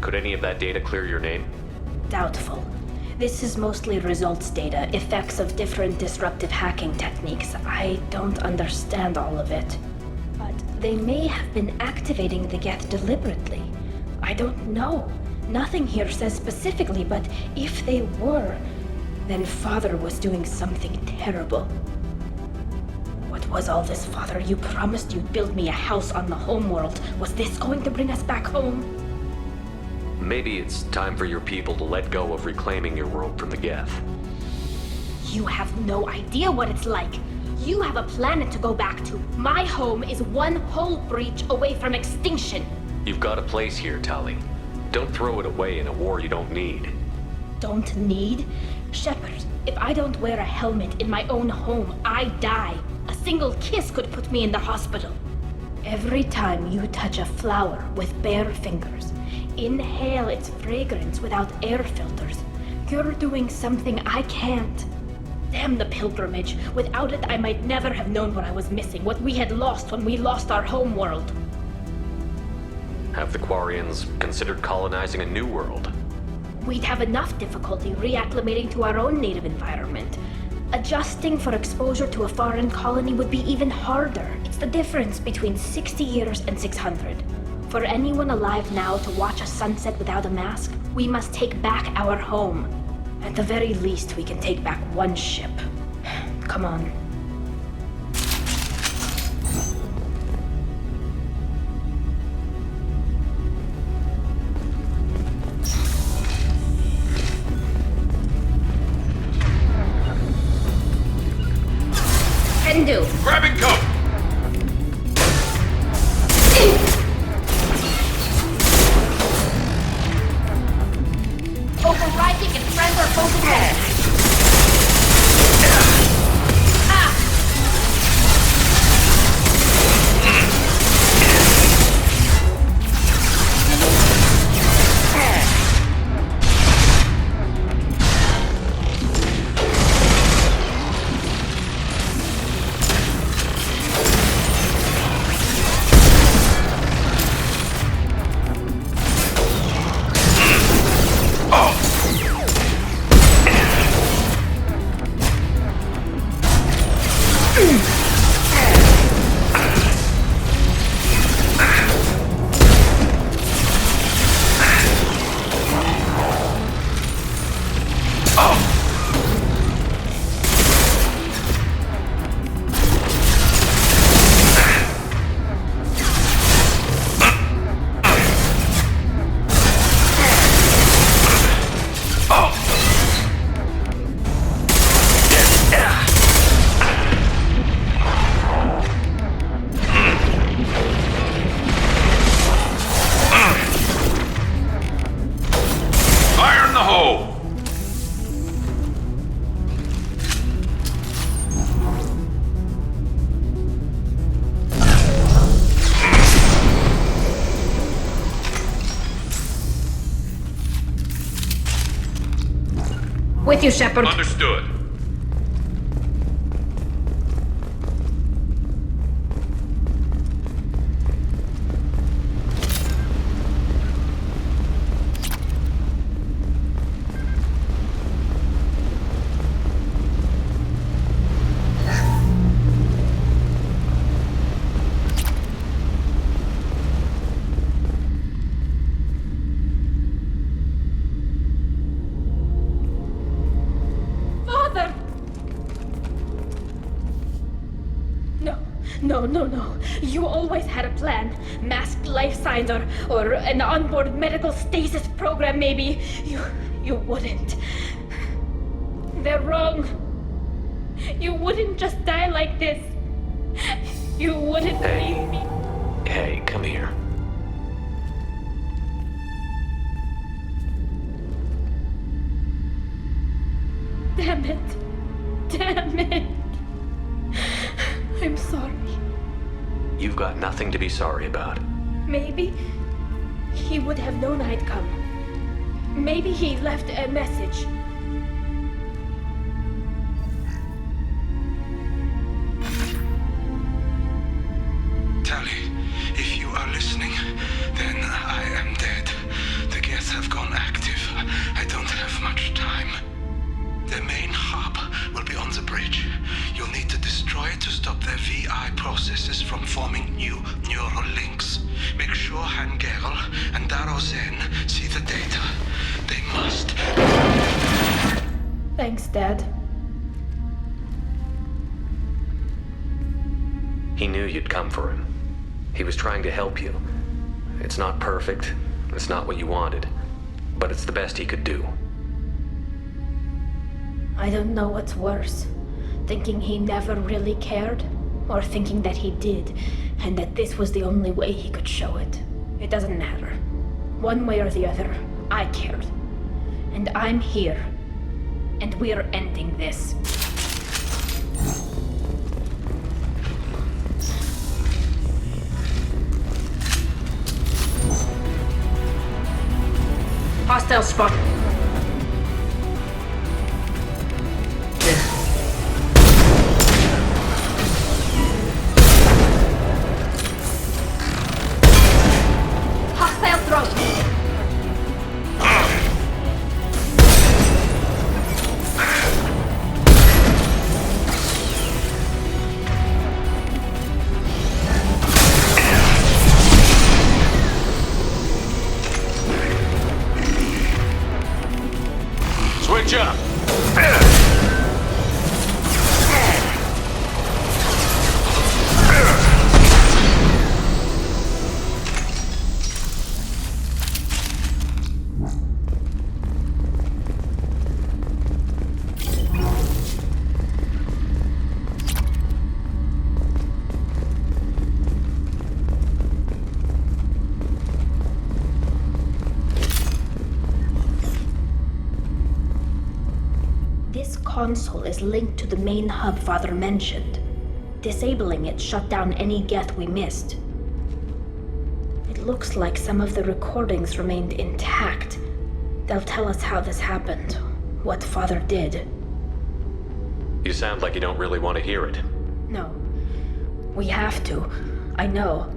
Could any of that data clear your name?
Doubtful. This is mostly results data, effects of different disruptive hacking techniques. I don't understand all of it. But they may have been activating the Geth deliberately. I don't know. Nothing here says specifically, but if they were, then Father was doing something terrible. What was all this, Father? You promised you'd build me a house on the homeworld. Was this going to bring us back home?
Maybe it's time for your people to let go of reclaiming your world from the Geth.
You have no idea what it's like. You have a planet to go back to. My home is one hull breach away from extinction.
You've got a place here, Tali. Don't throw it away in a war you don't need.
Don't need? Shepard, if I don't wear a helmet in my own home, I die. A single kiss could put me in the hospital. Every time you touch a flower with bare fingers, inhale its fragrance without air filters, you're doing something I can't. Damn the pilgrimage. Without it, I might never have known what I was missing, what we had lost when we lost our home world.
Have the Quarians considered colonizing a new world?
We'd have enough difficulty reacclimating to our own native environment. Adjusting for exposure to a foreign colony would be even harder. It's the difference between 60 years and 600. For anyone alive now to watch a sunset without a mask, we must take back our home. At the very least, we can take back one ship. Come on. Can do.
Grabbing cover!
Overriding and friends are both in red. with you, Shepard.
Understood.
No. You always had a plan. Masked life signs or an onboard medical stasis program, maybe. You wouldn't. They're wrong. You wouldn't just die like this. You wouldn't leave me.
Hey, come here.
Damn it. I'm sorry.
You've got nothing to be sorry about.
Maybe he would have known I'd come. Maybe he left a message.
Tali, if you are listening, then I am dead. The Geth have gone active. I don't have much time. The main hub will be on the bridge. You'll need to destroy it to stop their VI processes from forming new neural links. Make sure Hangerl and Darozen see the data. They must.
Thanks, Dad.
He knew you'd come for him. He was trying to help you. It's not perfect. It's not what you wanted. But it's the best he could do.
I don't know what's worse. Thinking he never really cared, or thinking that he did, and that this was the only way he could show it. It doesn't matter. One way or the other, I cared. And I'm here. And we're ending this. Hostile spot.
Switch up!
Console is linked to the main hub Father mentioned. Disabling it shut down any Geth we missed. It looks like some of the recordings remained intact. They'll tell us how this happened, what Father did.
You sound like you don't really want to hear it.
No. We have to. I know.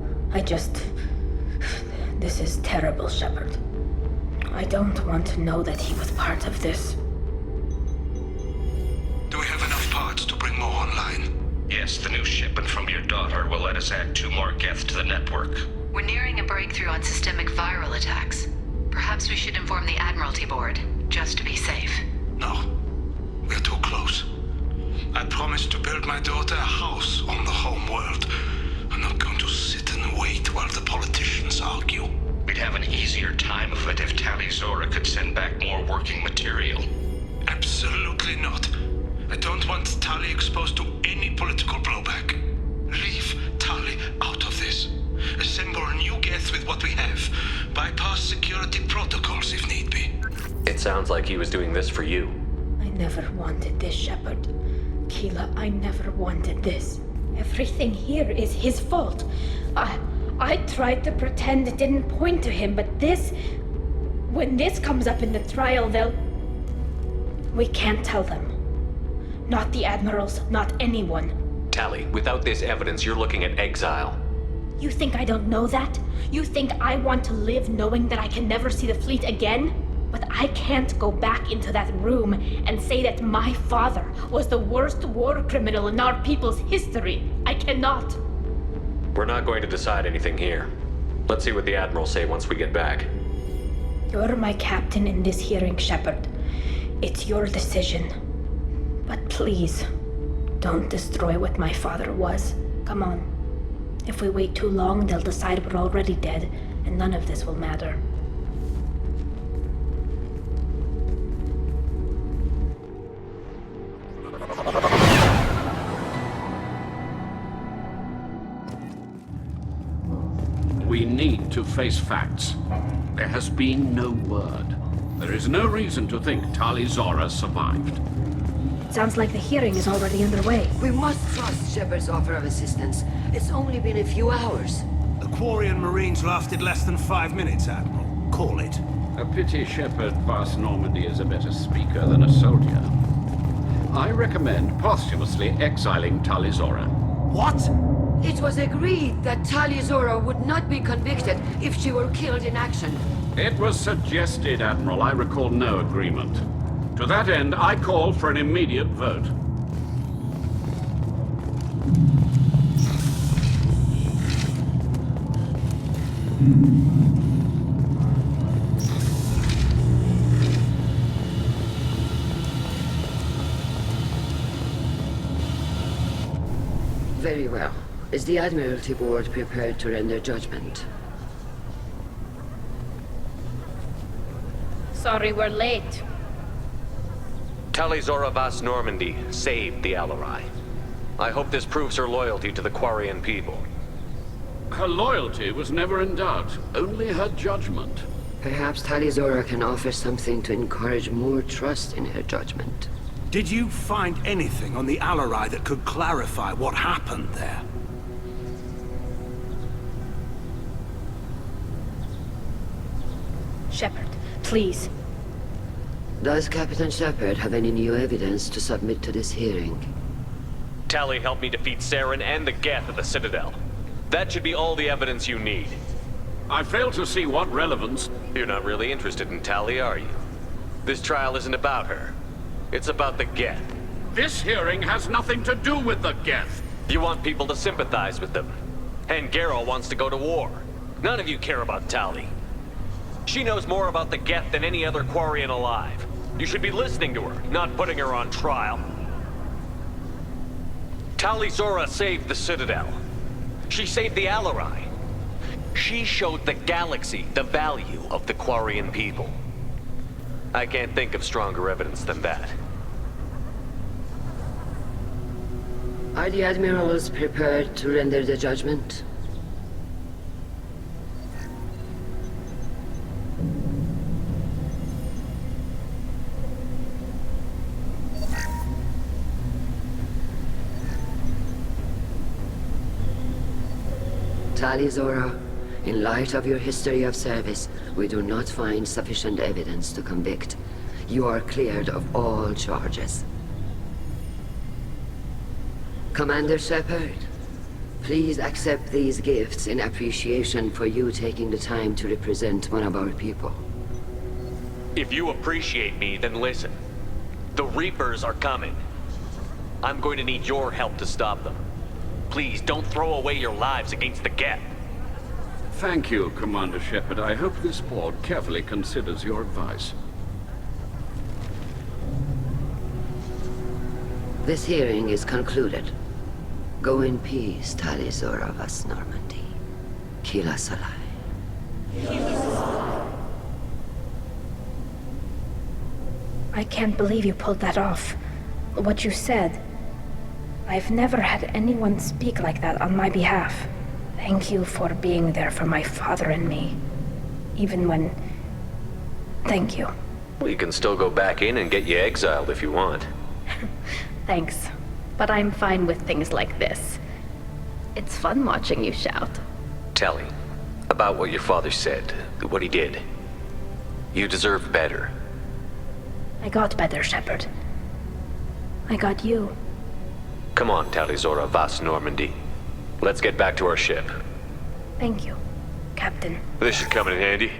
This is terrible, Shepard. I don't want to know that he was part of this.
Do we have enough parts to bring more online?
Yes, the new shipment from your daughter will let us add 2 more Geth to the network.
We're nearing a breakthrough on systemic viral attacks. Perhaps we should inform the Admiralty Board, just to be safe.
No. We're too close. I promised to build my daughter a house on the home world. I'm not going to sit and wait while the politicians argue.
We'd have an easier time of it if Tali Zora could send back more working material.
Absolutely not. I don't want Tali exposed to any political blowback. Leave Tali out of this. Assemble new Geth with what we have. Bypass security protocols if need be.
It sounds like he was doing this for you.
I never wanted this, Shepard. Keela, I never wanted this. Everything here is his fault. I tried to pretend it didn't point to him, but this... When this comes up in the trial, they'll... We can't tell them. Not the admirals, not anyone.
Tali, without this evidence, you're looking at exile.
You think I don't know that? You think I want to live knowing that I can never see the fleet again? But I can't go back into that room and say that my father was the worst war criminal in our people's history. I cannot.
We're not going to decide anything here. Let's see what the admirals say once we get back.
You're my captain in this hearing, Shepard. It's your decision. But please, don't destroy what my father was. Come on. If we wait too long, they'll decide we're already dead, and none of this will matter.
We need to face facts. There has been no word. There is no reason to think Tali Zora survived.
It sounds like the hearing is already underway.
We must trust Shepard's offer of assistance. It's only been a few hours.
The Quarian Marines lasted less than 5 minutes, Admiral. Call it.
A pity Shepard Vast Normandy is a better speaker than a soldier. I recommend posthumously exiling Tali Zora.
What?
It was agreed that Tali Zora would not be convicted if she were killed in action.
It was suggested, Admiral. I recall no agreement. To that end, I call for an immediate vote.
Very well. Is the Admiralty Board prepared to render judgment?
Sorry we're late.
Tali Zora Vast Normandy saved the ALOT. I hope this proves her loyalty to the Quarian people.
Her loyalty was never in doubt, only her judgment.
Perhaps Tali Zora can offer something to encourage more trust in her judgment.
Did you find anything on the ALOT that could clarify what happened there?
Shepard, please.
Does Captain Shepard have any new evidence to submit to this hearing?
Tali helped me defeat Saren and the Geth at the Citadel. That should be all the evidence you need.
I fail to see what relevance...
You're not really interested in Tali, are you? This trial isn't about her. It's about the Geth.
This hearing has nothing to do with the Geth.
You want people to sympathize with them. And Garrow wants to go to war. None of you care about Tali. She knows more about the Geth than any other Quarian alive. You should be listening to her, not putting her on trial. Tali Zora saved the Citadel. She saved the ALOT. She showed the galaxy the value of the Quarian people. I can't think of stronger evidence than that.
Are the Admirals prepared to render the judgment? Tali Zora, in light of your history of service, we do not find sufficient evidence to convict. You are cleared of all charges. Commander Shepard, please accept these gifts in appreciation for you taking the time to represent one of our people.
If you appreciate me, then listen. The Reapers are coming. I'm going to need your help to stop them. Please, don't throw away your lives against the Geth.
Thank you, Commander Shepard. I hope this board carefully considers your advice.
This hearing is concluded. Go in peace, Tali Zora Vast Normandy. Kila Salai.
I can't believe you pulled that off. What you said. I've never had anyone speak like that on my behalf. Thank you for being there for my father and me. Even when... Thank you.
Well, you can still go back in and get you exiled if you want.
Thanks. But I'm fine with things like this. It's fun watching you shout.
Tali, about what your father said, what he did. You deserve better.
I got better, Shepard. I got you.
Come on, Tali Zora Vas Normandy. Let's get back to our ship.
Thank you, Captain.
This should come in handy.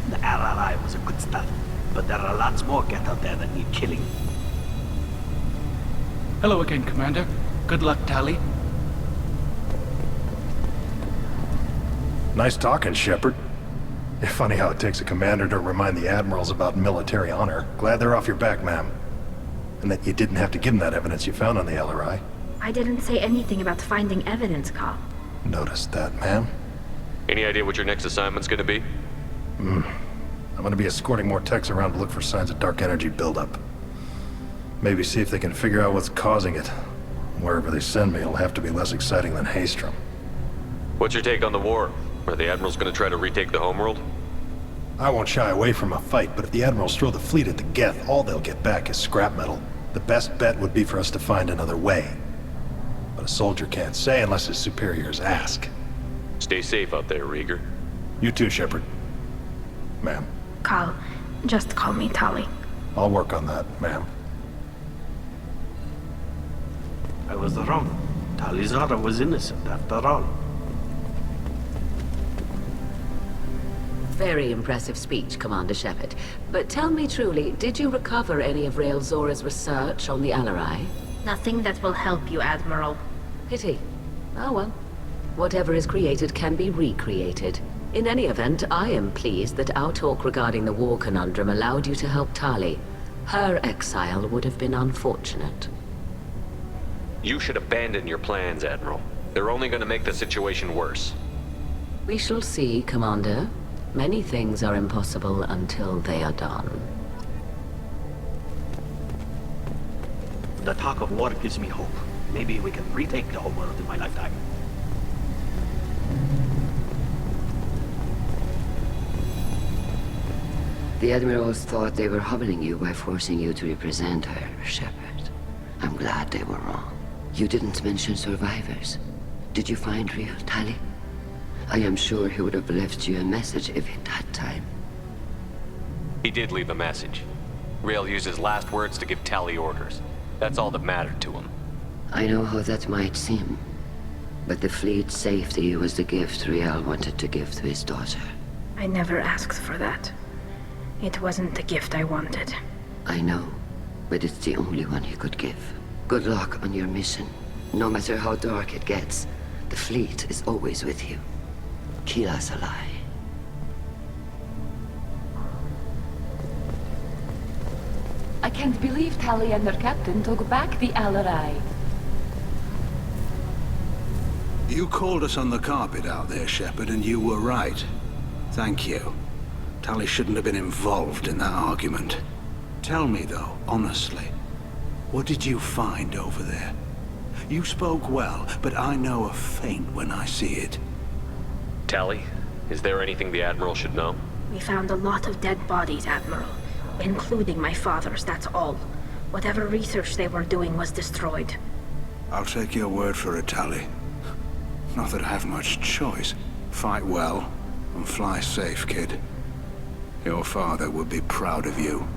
The ALOT was a good start, but there are lots more get out there that need killing.
Hello again, Commander. Good luck, Tali.
Nice talking, Shepard. Funny how it takes a commander to remind the admirals about military honor. Glad they're off your back, ma'am. And that you didn't have to give them that evidence you found on the LRI.
I didn't say anything about finding evidence, Carl.
Noticed that, ma'am.
Any idea what your next assignment's gonna be?
I'm gonna be escorting more techs around to look for signs of dark energy buildup. Maybe see if they can figure out what's causing it. Wherever they send me, it'll have to be less exciting than Haystrom.
What's your take on the war? Are the admirals gonna try to retake the homeworld?
I won't shy away from a fight, but if the admirals throw the fleet at the Geth, all they'll get back is scrap metal. The best bet would be for us to find another way. But a soldier can't say unless his superiors ask.
Stay safe out there, Rieger.
You too, Shepard. Ma'am.
Carl, just call me Tali.
I'll work on that, ma'am.
I was wrong. Tali Zora was innocent after all.
Very impressive speech, Commander Shepard. But tell me truly, did you recover any of Rael Zora's research on the LRI?
Nothing that will help you, Admiral.
Pity. Oh well. Whatever is created can be recreated. In any event, I am pleased that our talk regarding the war conundrum allowed you to help Tali. Her exile would have been unfortunate.
You should abandon your plans, Admiral. They're only gonna make the situation worse.
We shall see, Commander. Many things are impossible until they are done.
The talk of war gives me hope. Maybe we can retake the whole world in my lifetime.
The admirals thought they were humbling you by forcing you to represent her, Shepard. I'm glad they were wrong. You didn't mention survivors. Did you find real Tali? I am sure he would have left you a message if he'd had time.
He did leave a message. Rael used his last words to give Tali orders. That's all that mattered to him.
I know how that might seem, but the fleet's safety was the gift Rael wanted to give to his daughter.
I never asked for that. It wasn't the gift I wanted.
I know, but it's the only one he could give. Good luck on your mission. No matter how dark it gets, the fleet is always with you. Kila Salai.
I can't believe Tali and her captain took back the LRI.
You called us on the carpet out there, Shepard, and you were right. Thank you. Tali shouldn't have been involved in that argument. Tell me, though, honestly, what did you find over there? You spoke well, but I know a feint when I see it.
Tali, is there anything the Admiral should know?
We found a lot of dead bodies, Admiral. Including my father's, that's all. Whatever research they were doing was destroyed.
I'll take your word for it, Tali. Not that I have much choice. Fight well, and fly safe, kid. Your father would be proud of you.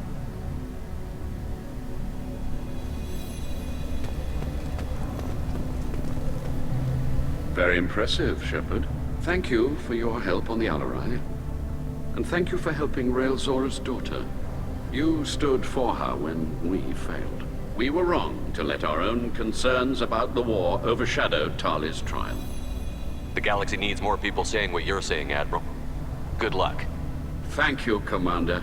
Very impressive, Shepard. Thank you for your help on the LRI. And thank you for helping Rael Zora's daughter. You stood for her when we failed. We were wrong to let our own concerns about the war overshadow Tali's trial.
The galaxy needs more people saying what you're saying, Admiral. Good luck.
Thank you, Commander.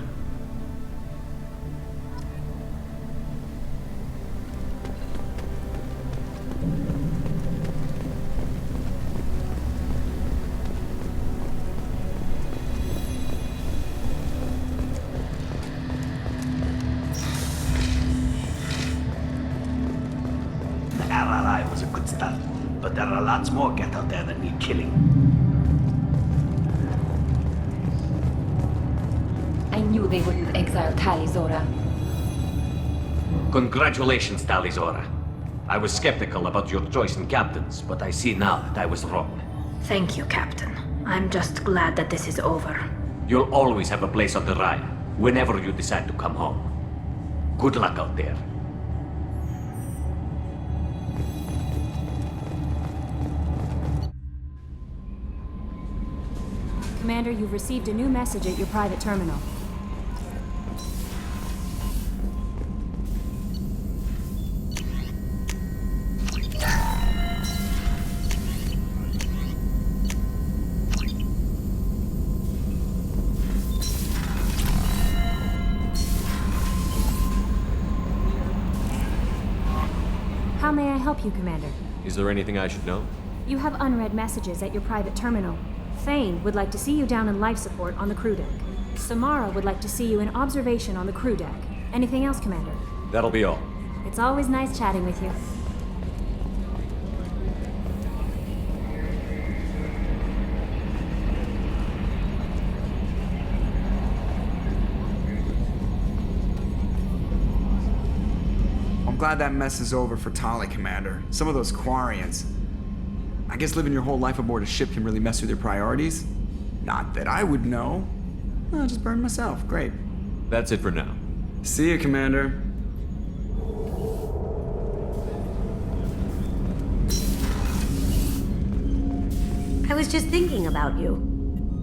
The LRI was a good start, but there are lots more get out there that need killing.
I knew they wouldn't exile Tali Zora.
Congratulations, Tali Zora. I was skeptical about your choice in captains, but I see now that I was wrong.
Thank you, Captain. I'm just glad that this is over.
You'll always have a place on the ride, whenever you decide to come home. Good luck out there.
Commander, you've received a new message at your private terminal. How may I help you, Commander?
Is there anything I should know?
You have unread messages at your private terminal. Thane would like to see you down in life support on the crew deck. Samara would like to see you in observation on the crew deck. Anything else, Commander?
That'll be all.
It's always nice chatting with you.
I'm glad that mess is over for Tali, Commander. Some of those Quarians. I guess living your whole life aboard a ship can really mess with your priorities. Not that I would know. I'll just burn myself. Great.
That's it for now.
See you, Commander.
I was just thinking about you.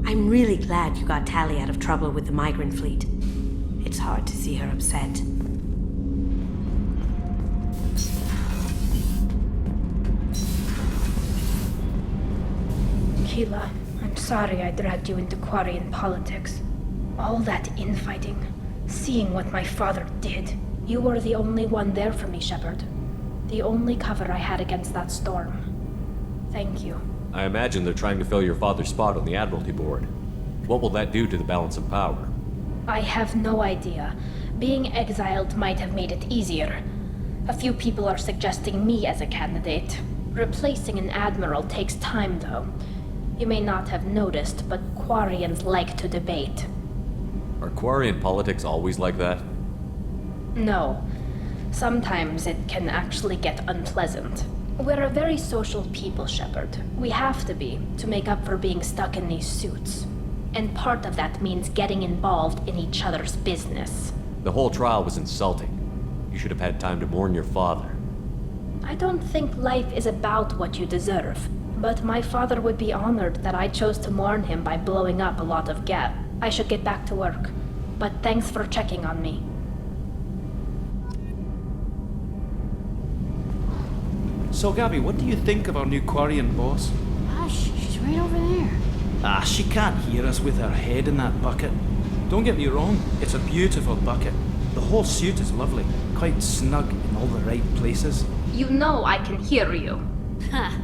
I'm really glad you got Tali out of trouble with the migrant fleet. It's hard to see her upset.
Keela, I'm sorry I dragged you into Quarian politics. All that infighting, seeing what my father did. You were the only one there for me, Shepard. The only cover I had against that storm. Thank you.
I imagine they're trying to fill your father's spot on the Admiralty Board. What will that do to the balance of power?
I have no idea. Being exiled might have made it easier. A few people are suggesting me as a candidate. Replacing an admiral takes time, though. You may not have noticed, but Quarians like to debate.
Are Quarian politics always like that?
No. Sometimes it can actually get unpleasant. We're a very social people, Shepard. We have to be, to make up for being stuck in these suits. And part of that means getting involved in each other's business.
The whole trial was insulting. You should have had time to mourn your father.
I don't think life is about what you deserve. But my father would be honored that I chose to mourn him by blowing up a lot of gas. I should get back to work. But thanks for checking on me.
So, Gabby, what do you think of our new Quarian boss?
Hush, she's right over there.
Ah, she can't hear us with her head in that bucket. Don't get me wrong, it's a beautiful bucket. The whole suit is lovely, quite snug in all the right places.
You know I can hear you.
Ha!